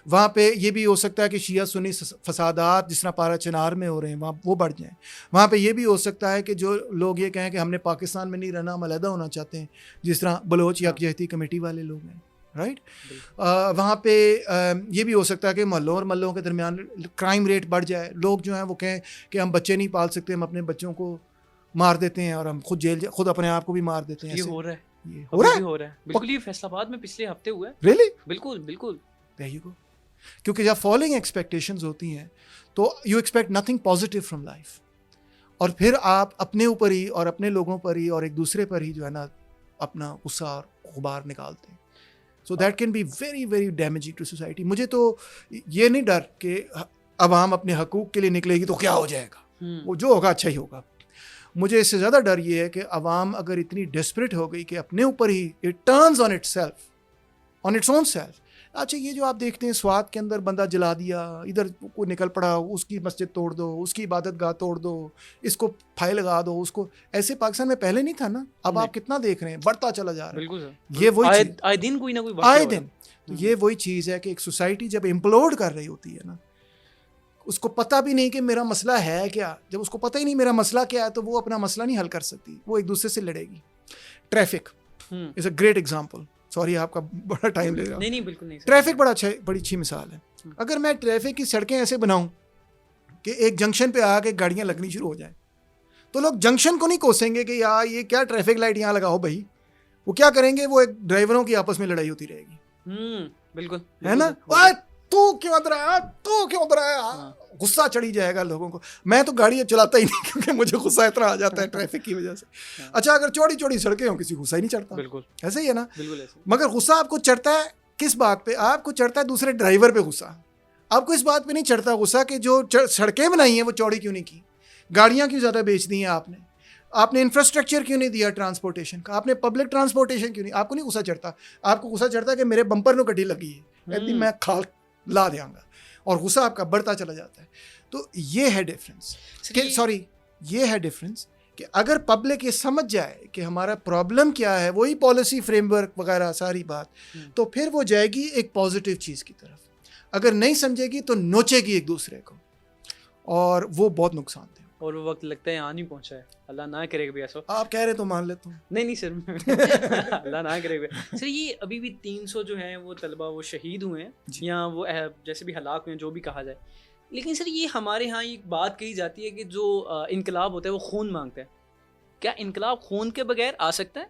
وہاں پہ یہ بھی ہو سکتا ہے کہ شیعہ سنی فسادات جس طرح پارا چنار میں ہو رہے ہیں وہاں وہ بڑھ جائیں. وہاں پہ یہ بھی ہو سکتا ہے کہ جو لوگ یہ کہیں کہ ہم نے پاکستان میں نہیں رہنا, ہم علیحدہ ہونا چاہتے ہیں, جس طرح بلوچ یکجہتی کمیٹی والے لوگ ہیں, رائٹ. وہاں پہ یہ بھی ہو سکتا ہے کہ محلوں اور محلوں کے درمیان کرائم ریٹ بڑھ جائے. لوگ جو ہیں وہ کہیں کہ ہم بچے نہیں پال سکتے, ہم اپنے بچوں کو مار دیتے ہیں اور ہم خود اپنے آپ کو بھی مار دیتے ہیں. یہ ہو رہا ہے بالکل. یہ فیصل آباد میں پچھلے ہفتے ہوا ہے. ریئلی؟ بالکل. کیونکہ جب فالوئنگ ایکسپیکٹیشنز ہوتی ہیں تو you expect nothing positive from life, اور پھر آپ اپنے اوپر ہی اور اپنے لوگوں پر ہی اور ایک دوسرے پر ہی جو ہے نا اپنا غصہ اور غبار نکالتے ہیں. So that can be very very damaging to society. مجھے تو یہ نہیں ڈر کہ عوام اپنے حقوق کے لیے نکلے گی تو کیا ہو جائے گا, وہ جو ہوگا اچھا ہی ہوگا. مجھے اس سے زیادہ ڈر یہ ہے کہ عوام اگر اتنی ڈیسپریٹ ہو گئی کہ اپنے اوپر ہی it turns on its own self. اچھا یہ جو آپ دیکھتے ہیں سوات کے اندر بندہ جلا دیا, ادھر کوئی نکل پڑا, اس کی مسجد توڑ دو, اس کی عبادت گاہ توڑ دو, اس کو پھائی لگا دو, اس کو ایسے پاکستان میں پہلے نہیں تھا نا. اب آپ کتنا دیکھ رہے ہیں, بڑھتا چلا جا رہا ہے. یہ وہی آئے دن کوئی نہ کوئی آئے دن. تو یہ وہی چیز ہے کہ ایک سوسائٹی جب امپلوڈ کر رہی ہوتی ہے نا, اس کو پتہ بھی نہیں کہ میرا مسئلہ ہے کیا. جب اس کو پتہ ہی نہیں میرا مسئلہ کیا ہے تو وہ اپنا مسئلہ نہیں حل کر سکتی, وہ ایک دوسرے سے لڑے گی. Traffic is a great example. Sorry آپ کا بڑا ٹائم لے گا. نہیں بالکل نہیں. ٹریفک بڑی اچھی مثال ہے. اگر میں ٹریفک کی سڑکیں ایسے بناؤں کہ ایک جنکشن پہ آ کے گاڑیاں لگنی شروع ہو جائیں تو لوگ جنکشن کو نہیں کوسیں گے کہ یار یہ کیا ٹریفک لائٹ یہاں لگاؤ بھائی. وہ کیا کریں گے, وہ ایک ڈرائیوروں کی آپس میں لڑائی ہوتی رہے گی. بالکل ہے نا. تو کیوں ادھر آیا, غصہ چڑھی جائے گا لوگوں کو. میں تو گاڑی چلاتا ہی نہیں کیونکہ مجھے غصہ اتنا آ جاتا ہے ٹریفک کی وجہ سے. اچھا اگر چوڑی سڑکیں ہوں کسی غصہ ہی نہیں چڑھتا. بالکل ایسے ہی ہے نا. مگر غصہ آپ کو چڑھتا ہے کس بات پہ؟ آپ کو چڑھتا ہے دوسرے ڈرائیور پہ غصہ. آپ کو اس بات پہ نہیں چڑھتا غصہ کہ جو سڑکیں بنائی ہیں وہ چوڑی کیوں نہیں کی, گاڑیاں کیوں زیادہ بیچ دی ہیں آپ نے انفراسٹرکچر کیوں نہیں دیا ٹرانسپورٹیشن کا, آپ نے پبلک ٹرانسپورٹیشن کیوں نہیں. آپ کو نہیں غصہ چڑھتا, آپ کو غصہ چڑھتا ہے کہ میرے بمپر میں گڈی لگی ہے, میں کھال لا دیا گا, اور غصہ آپ کا بڑھتا چلا جاتا ہے. تو یہ ہے ڈفرینس. یہ ہے ڈفرینس کہ اگر پبلک یہ سمجھ جائے کہ ہمارا پرابلم کیا ہے, وہی پالیسی فریم ورک وغیرہ ساری بات, تو پھر وہ جائے گی ایک پازیٹیو چیز کی طرف. اگر نہیں سمجھے گی تو نوچے گی ایک دوسرے کو, اور وہ بہت نقصان دہ. اور وہ وقت لگتا ہے یہاں نہیں پہنچا ہے, اللہ نہ کرے گا. ایسا آپ کہہ رہے تو مان لیتا ہوں. نہیں سر, اللہ نہ کرے گا. سر یہ ابھی بھی 300 جو ہیں وہ طلبہ وہ شہید ہوئے ہیں, یا وہ جیسے بھی ہلاک ہوئے ہیں, جو بھی کہا جائے. لیکن سر یہ ہمارے ہاں ایک بات کہی جاتی ہے کہ جو انقلاب ہوتا ہے وہ خون مانگتا ہے. کیا انقلاب خون کے بغیر آ سکتا ہے,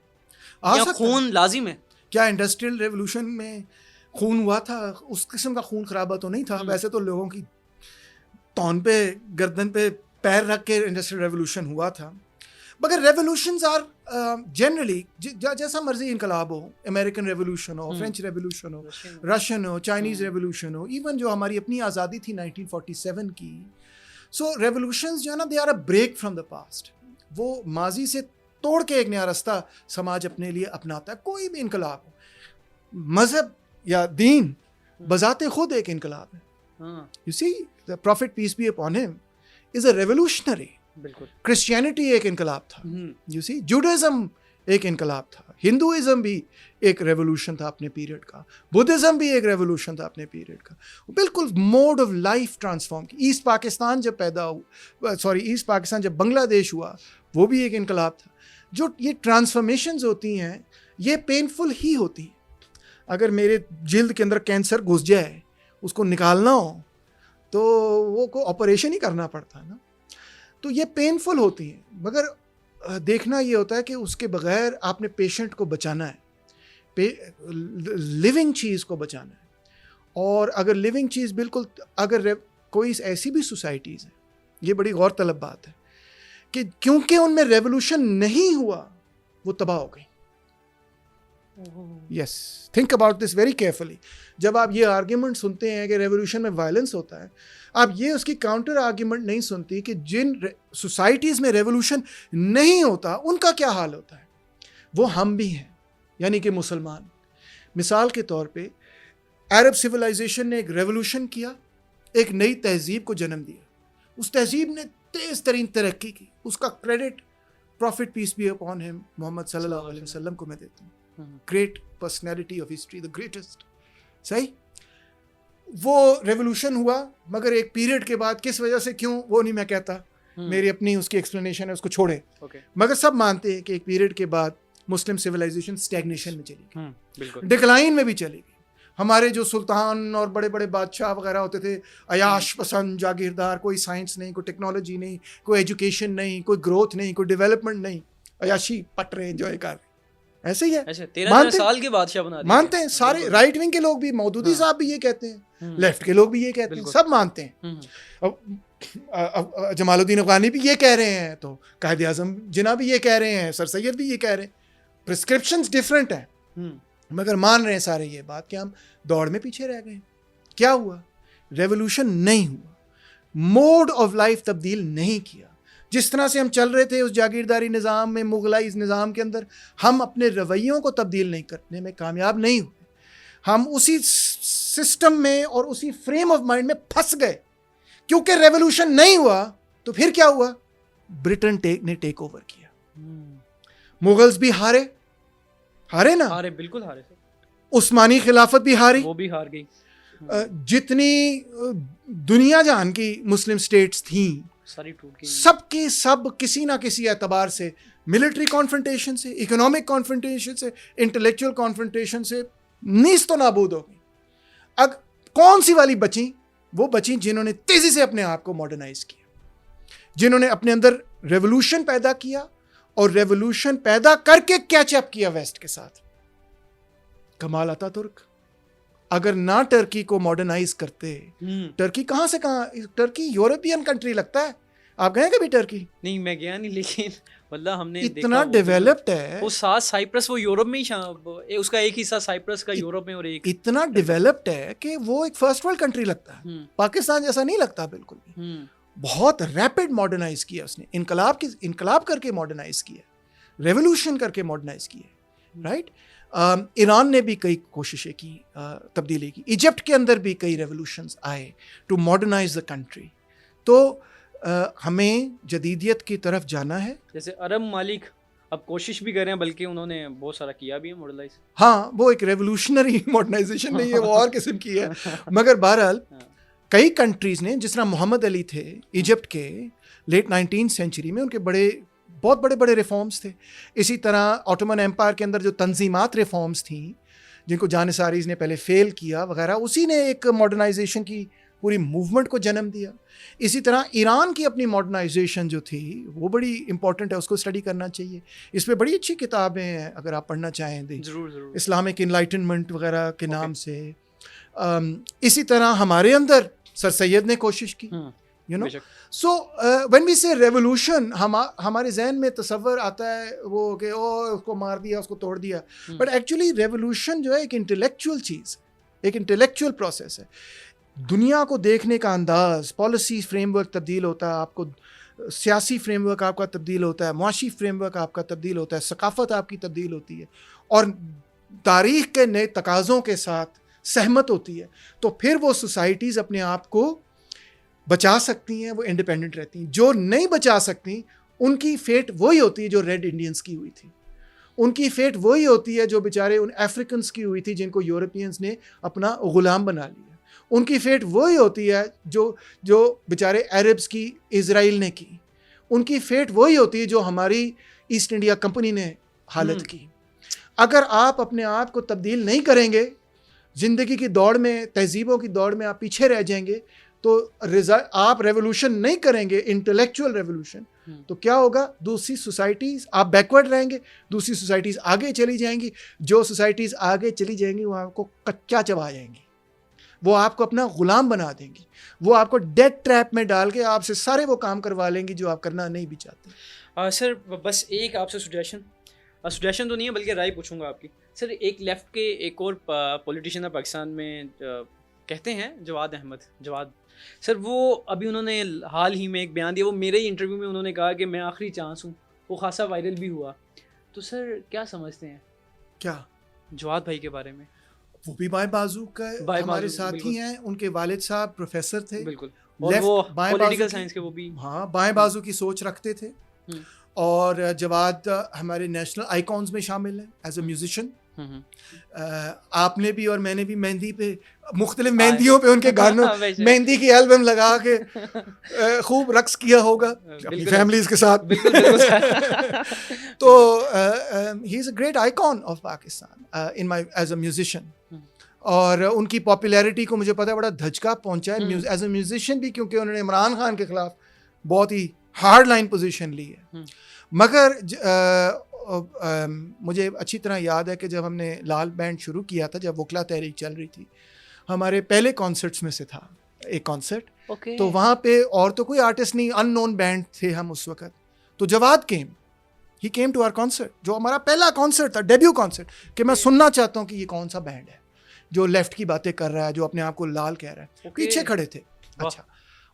یا خون لازم ہے؟ کیا انڈسٹریل ریولوشن میں خون ہوا تھا؟ اس قسم کا خون خرابہ تو نہیں تھا. ویسے تو لوگوں کی تون پہ گردن پہ پیر رکھ کے انڈسٹریل ریولوشن ہوا تھا. مگر ریولوشنز آر جنرلی جیسا مرضی انقلاب ہو, امریکن ریولوشن ہو, فرینچ ریولوشن ہو, رشین ہو, چائنیز ریولوشن ہو, ایون جو ہماری اپنی آزادی تھی 1947 کی. سو ریولوشنز جو ہے نا, they are a break from the past. وہ ماضی سے توڑ کے ایک نیا راستہ سماج اپنے لیے اپناتا ہے. کوئی بھی انقلاب ہو, مذہب یا دین بذات خود ایک انقلاب ہے. You see the prophet peace be upon him is a revolutionary. بالکل. کرسچینٹی ایک انقلاب تھا. یو سی جوڈازم ایک انقلاب تھا, ہندوازم بھی ایک ریولوشن تھا اپنے پیریڈ کا, بدھزم بھی ایک ریولوشن تھا اپنے پیریڈ کا. بالکل موڈ آف لائف ٹرانسفارم کی. ایسٹ پاکستان جب بنگلہ دیش ہوا وہ بھی ایک انقلاب تھا. جو یہ ٹرانسفارمیشنز ہوتی ہیں یہ پینفل ہی ہوتی ہیں. اگر میرے جلد کے اندر کینسر گھس جائے, اس کو نکالنا ہو تو وہ کو آپریشن ہی کرنا پڑتا ہے نا. تو یہ پینفل ہوتی ہیں, مگر دیکھنا یہ ہوتا ہے کہ اس کے بغیر آپ نے پیشنٹ کو بچانا ہے, لیونگ چیز کو بچانا ہے. اور اگر لیونگ چیز بالکل اگر کوئی ایسی بھی سوسائٹیز ہیں, یہ بڑی غور طلب بات ہے, کہ کیونکہ ان میں ریولوشن نہیں ہوا وہ تباہ ہو گئی. Yes, think about this very carefully. جب آپ یہ آرگیومنٹ سنتے ہیں کہ ریولوشن میں وائلنس ہوتا ہے, آپ یہ اس کی کاؤنٹر آرگیومنٹ نہیں سنتی کہ جن سوسائٹیز میں ریولوشن نہیں ہوتا ان کا کیا حال ہوتا ہے. وہ ہم بھی ہیں, یعنی کہ مسلمان. مثال کے طور پہ عرب سویلائزیشن نے ایک ریولوشن کیا, ایک نئی تہذیب کو جنم دیا. اس تہذیب نے تیز ترین ترقی کی, اس کا credit prophet peace be upon him Muhammad صلی اللہ علیہ وسلم کو میں دیتا ہوں. Great personality of history, the greatest. صحیح, وہ ریولوشن ہوا, مگر ایک پیریڈ کے بعد کس وجہ سے کیوں وہ نہیں میں کہتا, میری اپنی اس کی ایکسپلینیشن ہے, اس کو چھوڑیں. مگر سب مانتے ہیں کہ ایک پیریڈ کے بعد مسلم سویلائزیشن اسٹیگنیشن میں چلی گئی, ڈکلائن میں بھی چلی گئی. ہمارے جو سلطان اور بڑے بڑے بادشاہ وغیرہ ہوتے تھے, عیاش پسند جاگیردار, کوئی سائنس نہیں, کوئی ٹیکنالوجی نہیں, کوئی ایجوکیشن نہیں, کوئی گروتھ نہیں, کوئی ڈیولپمنٹ نہیں, عیاشی پٹ رہے, انجوائے کر رہے. ایسے ہی ہے, 13 سال کے بادشاہ بنا مانتے ہیں سارے. رائٹ ونگ کے لوگ بھی, مودودی صاحب بھی یہ کہتے ہیں, لیفٹ کے لوگ بھی یہ کہتے ہیں, سب مانتے ہیں. جمال الدین افغانی بھی یہ کہہ رہے ہیں, تو قائد اعظم جناح بھی یہ کہہ رہے ہیں, سر سید بھی یہ کہہ رہے ہیں. پرسکرپشنز ڈفرینٹ ہیں, مگر مان رہے ہیں سارے یہ بات کہ ہم دوڑ میں پیچھے رہ گئے. کیا ہوا؟ ریولوشن نہیں ہوا, موڈ آف لائف تبدیل نہیں کیا. جس طرح سے ہم چل رہے تھے اس جاگیرداری نظام میں, مغلائی نظام کے اندر, ہم اپنے رویوں کو تبدیل نہیں کرنے میں کامیاب نہیں ہوئے. ہم اسی سسٹم میں اور اسی فریم آف مائنڈ میں پھنس گئے. کیونکہ ریولوشن نہیں ہوا تو پھر کیا ہوا؟ برٹن نے ٹیک اوور کیا. مغلز بھی ہارے نا, ہارے, بالکل ہارے. عثمانی خلافت بھی ہاری, وہ بھی ہار گئی. جتنی دنیا جہان کی مسلم سٹیٹس تھیں سب کے سب کسی نہ کسی اعتبار سے ملٹری کانفرنٹیشن سے, اکنامک کانفرنٹیشن سے, انٹلیکچوئل کانفرنٹیشن سے نیست و نابود ہو گئی. اب کون سی والی بچیں؟ وہ بچیں جنہوں نے تیزی سے اپنے آپ کو ماڈرنائز کیا, جنہوں نے اپنے اندر ریولوشن پیدا کیا اور ریولوشن پیدا کر کے کیچ اپ کیا ویسٹ کے ساتھ. کمال اتا ترک اگر نہ ٹرکی کو ماڈرنائز کرتے, ٹرکی کہاں سے کہاں, ٹرکی یورپین کنٹری لگتا ہے. آپ گئے کبھی ٹرکی؟ نہیں, میں گیا نہیں, لیکن واللہ ہم نے اتنا ڈیولپڈ ہے. وہ ساتھ سائپرس, وہ یورپ میں ہی, اس کا ایک حصہ سائپرس کا یورپ میں, اور ایک اتنا ڈیولپڈ ہے کہ وہ ایک فرسٹ ورلڈ کنٹری لگتا ہے. پاکستان جیسا نہیں لگتا بالکل بھی. بہت ریپڈ ماڈرنائز کیا اس نے, انقلاب کر کے ماڈرنائز کیا, ریولوشن کر کے ماڈرنائز کیا. رائٹ. ایران نے بھی کئی کوششیں کی تبدیلی کی. ایجپٹ کے اندر بھی کئی ریولوشنز آئے ٹو ماڈرنائز دا کنٹری. تو ہمیں جدیدیت کی طرف جانا ہے. جیسے عرب ممالک اب کوشش بھی کر رہے ہیں, بلکہ انہوں نے بہت سارا کیا بھی ہے ماڈرنائز. ہاں, وہ ایک ریولوشنری ماڈرنائزیشن نہیں ہے, وہ اور قسم کی ہے. مگر بہرحال کئی کنٹریز نے, جس طرح محمد علی تھے ایجپٹ کے لیٹ 19 سینچری میں, ان کے بہت بڑے ریفارمز تھے. اسی طرح آٹومن ایمپائر کے اندر جو تنظیمات ریفارمز تھیں جن کو جانصاریز نے پہلے فیل کیا وغیرہ, اسی نے ایک ماڈرنائزیشن کی پوری موومنٹ کو جنم دیا. اسی طرح ایران کی اپنی ماڈرنائزیشن جو تھی وہ بڑی امپورٹنٹ ہے, اس کو اسٹڈی کرنا چاہیے. اس پہ بڑی اچھی کتابیں ہیں اگر آپ پڑھنا چاہیں. ضرور. اسلامک انلائٹنمنٹ وغیرہ کے نام سے. اسی طرح ہمارے اندر سر سید نے کوشش کی. So when we say revolution, ہمارے ذہن میں تصور آتا ہے وہ کہ اس کو مار دیا, اس کو توڑ دیا. بٹ ایکچولی ریولوشن جو ہے ایک انٹلیکچوئل چیز, ایک انٹلیکچوئل پروسیس ہے. دنیا کو دیکھنے کا انداز, پالیسی فریم ورک تبدیل ہوتا ہے, آپ کو سیاسی فریم ورک آپ کا تبدیل ہوتا ہے, معاشی فریم ورک آپ کا تبدیل ہوتا ہے, ثقافت آپ کی تبدیل ہوتی ہے, اور تاریخ کے نئے تقاضوں کے ساتھ سہمت ہوتی ہے. تو پھر وہ سوسائٹیز اپنے آپ کو بچا سکتی ہیں, وہ انڈیپینڈنٹ رہتی ہیں. جو نہیں بچا سکتی ان کی فیٹ وہی ہوتی ہے جو ریڈ انڈینز کی ہوئی تھی. ان کی فیٹ وہی ہوتی ہے جو بیچارے ان افریقنس کی ہوئی تھی جن کو یورپینز نے اپنا غلام بنا لیا. ان کی فیٹ وہی ہوتی ہے جو بیچارے عربس کی اسرائیل نے کی. ان کی فیٹ وہی ہوتی ہے جو ہماری ایسٹ انڈیا کمپنی نے حالت کی. اگر آپ اپنے آپ کو تبدیل نہیں کریں گے, زندگی کی دوڑ میں, تہذیبوں کی دوڑ میں آپ پیچھے رہ جائیں گے, تو آپ ریولوشن نہیں کریں گے, انٹلیکچوئل ریولوشن, تو کیا ہوگا؟ دوسری سوسائٹیز, آپ بیکورڈ رہیں گے, دوسری سوسائٹیز آگے چلی جائیں گی. جو سوسائٹیز آگے چلی جائیں گی وہ آپ کو کچا چبا جائیں گی. وہ آپ کو اپنا غلام بنا دیں گی, وہ آپ کو ڈیڈ ٹریپ میں ڈال کے آپ سے سارے وہ کام کروا لیں گی جو آپ کرنا نہیں بھی چاہتے. سر بس ایک آپ سے سجیشن تو نہیں ہے بلکہ رائے پوچھوں گا آپ کی. سر ایک لیفٹ کے ایک اور پولیٹیشین ہے پاکستان میں, کہتے ہیں جواد احمد. سر وہ ابھی انہوں نے حال ہی میں ایک بیان دیا, وہ میرے ہی انٹرویو میں انہوں نے کہا کہ میں آخری چانس ہوں, وہ خاصا وائرل بھی ہوا. تو سر کیا سمجھتے ہیں کیا جواد بھائی کے بارے میں؟ وہ بھی بائیں بازو کا ہمارے ساتھی ہیں, ان کے والد صاحب پروفیسر تھے, بالکل, اور وہ پولیٹیکل سائنس کے وہ بھی ہاں بائیں بازو کی سوچ رکھتے تھے. اور جواد ہمارے نیشنل آئیکونز میں شامل ہیں ایز اے میوزیشین. آپ نے بھی اور میں نے بھی مہندی پہ مختلف مہندیوں پہ ان کے گانوں مہندی کی البم لگا کے خوب رقص کیا ہوگا اپنی فیملیز کے ساتھ. تو he is a great icon of Pakistan in my eyes a musician. اور ان کی پاپولیرٹی کو مجھے پتا ہے بڑا دھچکا پہنچا ہے ایز اے میوزیشین بھی, کیونکہ انہوں نے عمران خان کے خلاف بہت ہی ہارڈ لائن پوزیشن لی ہے. مگر مجھے اچھی طرح یاد ہے کہ جب ہم نے لال بینڈ شروع کیا تھا, جب وکلا تحریک چل رہی تھی, ہمارے پہلے کانسرٹس میں سے تھا ایک کانسرٹ. تو وہاں پہ اور تو کوئی آرٹسٹ نہیں, ان نون بینڈ تھے ہم اس وقت. تو Jawad he came to our concert, جو ہمارا پہلا کانسرٹ تھا, ڈیبیو کانسرٹ, کہ میں سننا چاہتا ہوں کہ یہ کون سا بینڈ ہے جو لیفٹ کی باتیں کر رہا ہے, جو اپنے آپ کو لال کہہ رہا ہے. پیچھے کھڑے تھے. اچھا,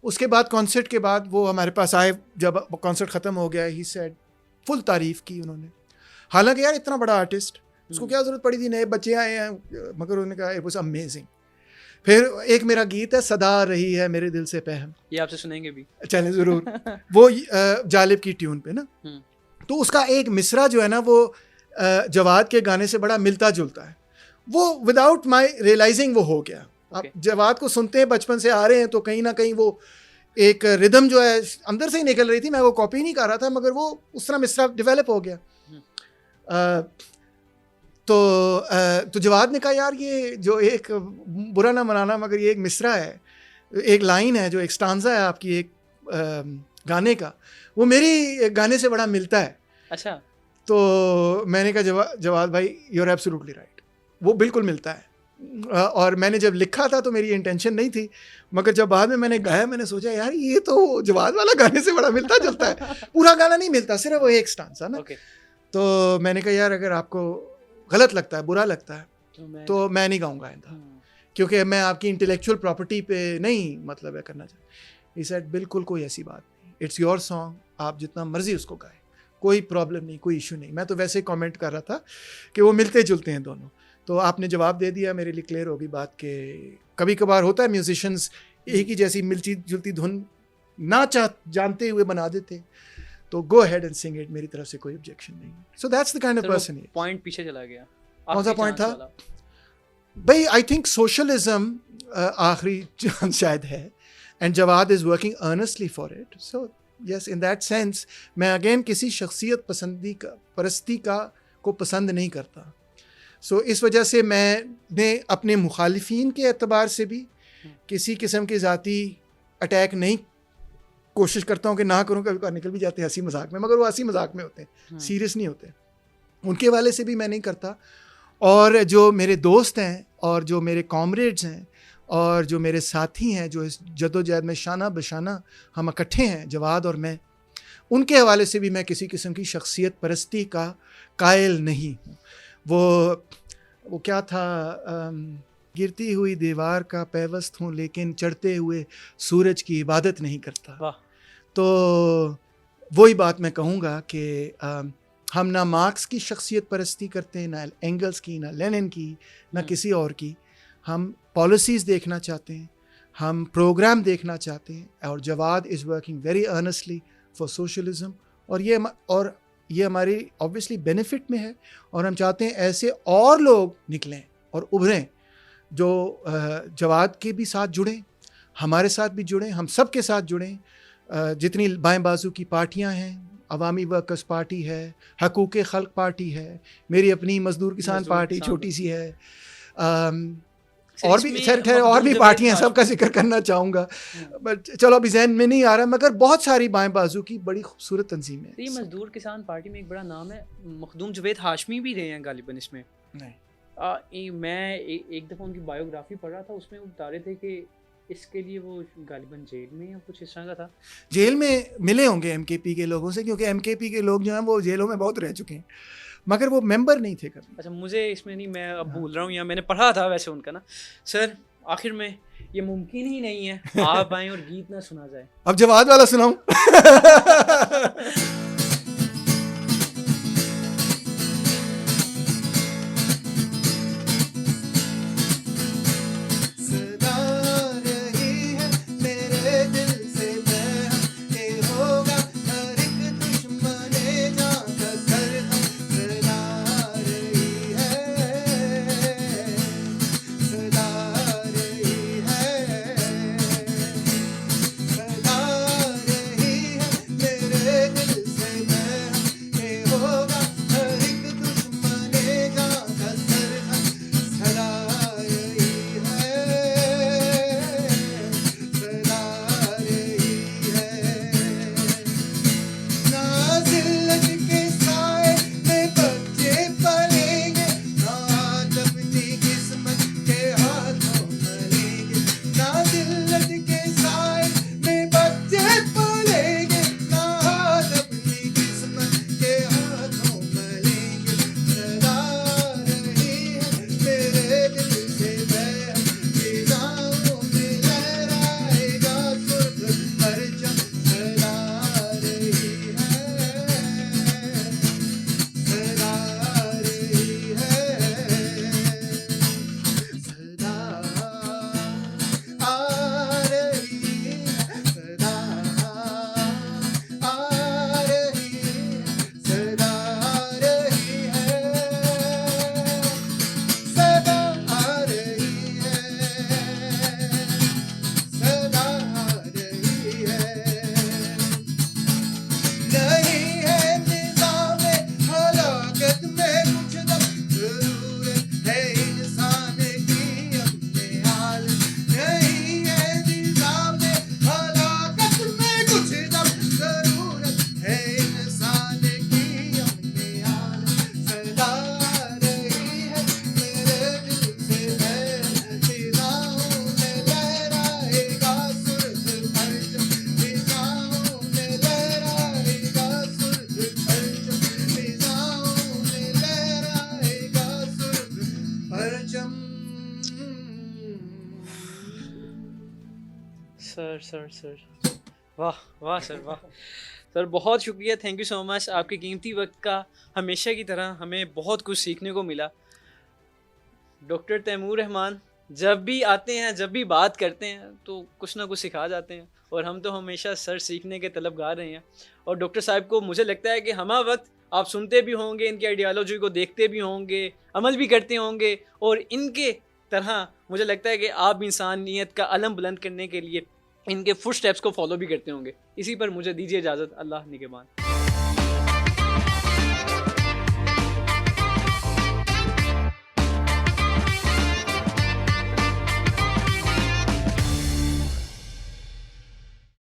اس کے بعد کانسرٹ کے بعد وہ ہمارے پاس آئے, جب کانسرٹ ختم ہو گیا, ہی سیڈ فل تعریف کی انہوں نے. حالانکہ یار اتنا بڑا آرٹسٹ, اس کو کیا ضرورت پڑی تھی, نئے بچے آئے ہیں, مگر انہوں نے کہا اٹ واز امیزنگ. پھر ایک میرا گیت ہے صدا رہی ہے میرے دل سے پہم, یہ آپ سے سنیں گے بھی, چلیں ضرور. وہ جالب کی ٹیون پہ نا, تو اس کا ایک مصرع جو ہے نا وہ جواد کے گانے سے بڑا ملتا جلتا ہے. وہ وداؤٹ مائی ریئلائزنگ وہ ہو گیا. آپ جواد کو سنتے ہیں, بچپن سے آ رہے ہیں, تو کہیں نہ کہیں وہ ایک ردم جو ہے اندر سے ہی نکل رہی تھی, میں وہ کاپی نہیں کر رہا تھا, مگر وہ اس طرح مصرع ڈیولپ ہو گیا. تو جواد نے کہا یار یہ جو ایک برا نہ منانا مگر یہ ایک مصرع ہے, ایک لائن ہے, جو ایک اسٹانزا ہے آپ کی ایک گانے کا, وہ میری گانے سے بڑا ملتا ہے. اچھا. تو میں نے کہا جواد بھائی یو آر ایبسولوٹلی رائٹ, وہ بالکل ملتا ہے. اور میں نے جب لکھا تھا تو میری انٹینشن نہیں تھی, مگر جب بعد میں نے گایا, میں نے سوچا یار یہ تو جواد والا گانے سے بڑا ملتا جلتا ہے. پورا گانا نہیں ملتا, صرف وہ ایک اسٹانزا نا. تو میں نے کہا یار اگر آپ کو غلط لگتا ہے, برا لگتا ہے, تو میں نہیں گاؤں گا آئندہ, کیونکہ میں آپ کی انٹلیکچوئل پراپرٹی پہ نہیں مطلب ہے کرنا چاہتا. ہی سیڈ بالکل کوئی ایسی بات نہیں, اٹس یور سانگ, آپ جتنا مرضی اس کو گائیں, کوئی پرابلم نہیں, کوئی ایشو نہیں. میں تو ویسے ہی کامنٹ کر رہا تھا کہ وہ ملتے جلتے ہیں دونوں. تو آپ نے جواب دے دیا, میرے لیے کلیئر ہوگی بات کہ کبھی کبھار ہوتا ہے میوزیشنز ایک ہی جیسی ملتی جلتی دھن نہ جانتے ہوئے بنا دیتے, تو go ahead and sing it, میری طرف سے کوئی objection نہیں. So that's the kind of person. Point پیچھے چلا گیا, کون سا پوائنٹ تھا بھائی؟ آئی تھنک سوشلزم آخری چانس شاید ہے, and Jawad is working earnestly for it. So yes, in that sense میں اگین کسی شخصیت پرستی کو پسند نہیں کرتا. سو اس وجہ سے میں نے اپنے مخالفین کے اعتبار سے بھی کسی قسم کے ذاتی اٹیک نہیں کوشش کرتا ہوں کہ نہ کروں. کبھی نکل بھی جاتے ہیں ہنسی مذاق میں, مگر وہ ہنسی مذاق میں ہوتے ہیں, سیریس نہیں ہوتے. ان کے والے سے بھی میں نہیں کرتا. اور جو میرے دوست ہیں اور جو میرے کامریڈز ہیں اور جو میرے ساتھی ہیں, جو اس جد و جہد میں شانہ بشانہ ہم اکٹھے ہیں, جواد اور میں, ان کے حوالے سے بھی میں کسی قسم کی شخصیت پرستی کا قائل نہیں ہوں. وہ کیا تھا, گرتی ہوئی دیوار کا پیوست ہوں لیکن چڑھتے ہوئے سورج کی عبادت نہیں کرتا. تو وہی بات میں کہوں گا کہ ہم نہ مارکس کی شخصیت پرستی کرتے ہیں, نہ اینگلس کی, نہ لینن کی, نہ کسی اور کی. ہم پالیسیز دیکھنا چاہتے ہیں, ہم پروگرام دیکھنا چاہتے ہیں. اور Jawad is working very earnestly for socialism, اور یہ ہماری آبویسلی بینیفٹ میں ہے. اور ہم چاہتے ہیں ایسے اور لوگ نکلیں اور ابھریں جو جواد کے بھی ساتھ جڑیں, ہمارے ساتھ بھی جڑیں, ہم سب کے ساتھ جڑیں. جتنی بائیں بازو کی پارٹیاں ہیں, عوامی ورکرز پارٹی ہے, حقوق خلق پارٹی ہے, میری اپنی مزدور کسان پارٹی چھوٹی سی ہے, اور بھی اور بھی پارٹیاں ہیں, سب کا ذکر کرنا چاہوں گا, بٹ چلو ابھی ذہن میں نہیں آ رہا, مگر بہت ساری بائیں بازو کی بڑی خوبصورت تنظیم ہے. یہ مزدور کسان پارٹی میں ایک بڑا نام ہے, مخدوم جوید ہاشمی بھی رہے ہیں غالباً اس میں. نہیں, میں ایک دفعہ ان کی بایوگرافی پڑھ رہا تھا, اس میں وہ بتا رہے تھے کہ اس کے لیے وہ غالباً جیل میں یا کچھ اس طرح کا تھا. جیل میں ملے ہوں گے ایم کے پی کے لوگوں سے, کیونکہ ایم کے پی کے لوگ جو ہیں وہ جیلوں میں بہت رہ چکے ہیں, مگر وہ ممبر نہیں تھے کبھی. اچھا مجھے اس میں نہیں, میں اب بھول رہا ہوں, یا میں نے پڑھا تھا ویسے ان کا نا. سر آخر میں یہ ممکن ہی نہیں ہے آپ آئیں اور گیت نہ سنا جائے. اب جواد والا سناؤں. سر واہ واہ سر واہ سر, بہت شکریہ, تھینک یو سو مچ. آپ کے قیمتی وقت کا ہمیشہ کی طرح ہمیں بہت کچھ سیکھنے کو ملا. ڈاکٹر تیمور رحمان جب بھی آتے ہیں, جب بھی بات کرتے ہیں تو کچھ نہ کچھ سکھا جاتے ہیں, اور ہم تو ہمیشہ سر سیکھنے کے طلبگار رہے ہیں. اور ڈاکٹر صاحب کو مجھے لگتا ہے کہ ہمہ وقت آپ سنتے بھی ہوں گے, ان کی آئیڈیالوجی کو دیکھتے بھی ہوں گے, عمل بھی کرتے ہوں گے, اور ان کے طرح مجھے لگتا ہے کہ آپ بھی انسانیت کا علم بلند کرنے کے لیے ان کے فٹ سٹیپس کو فالو بھی کرتے ہوں گے. اسی پر مجھے دیجیے اجازت. اللہ نگہبان.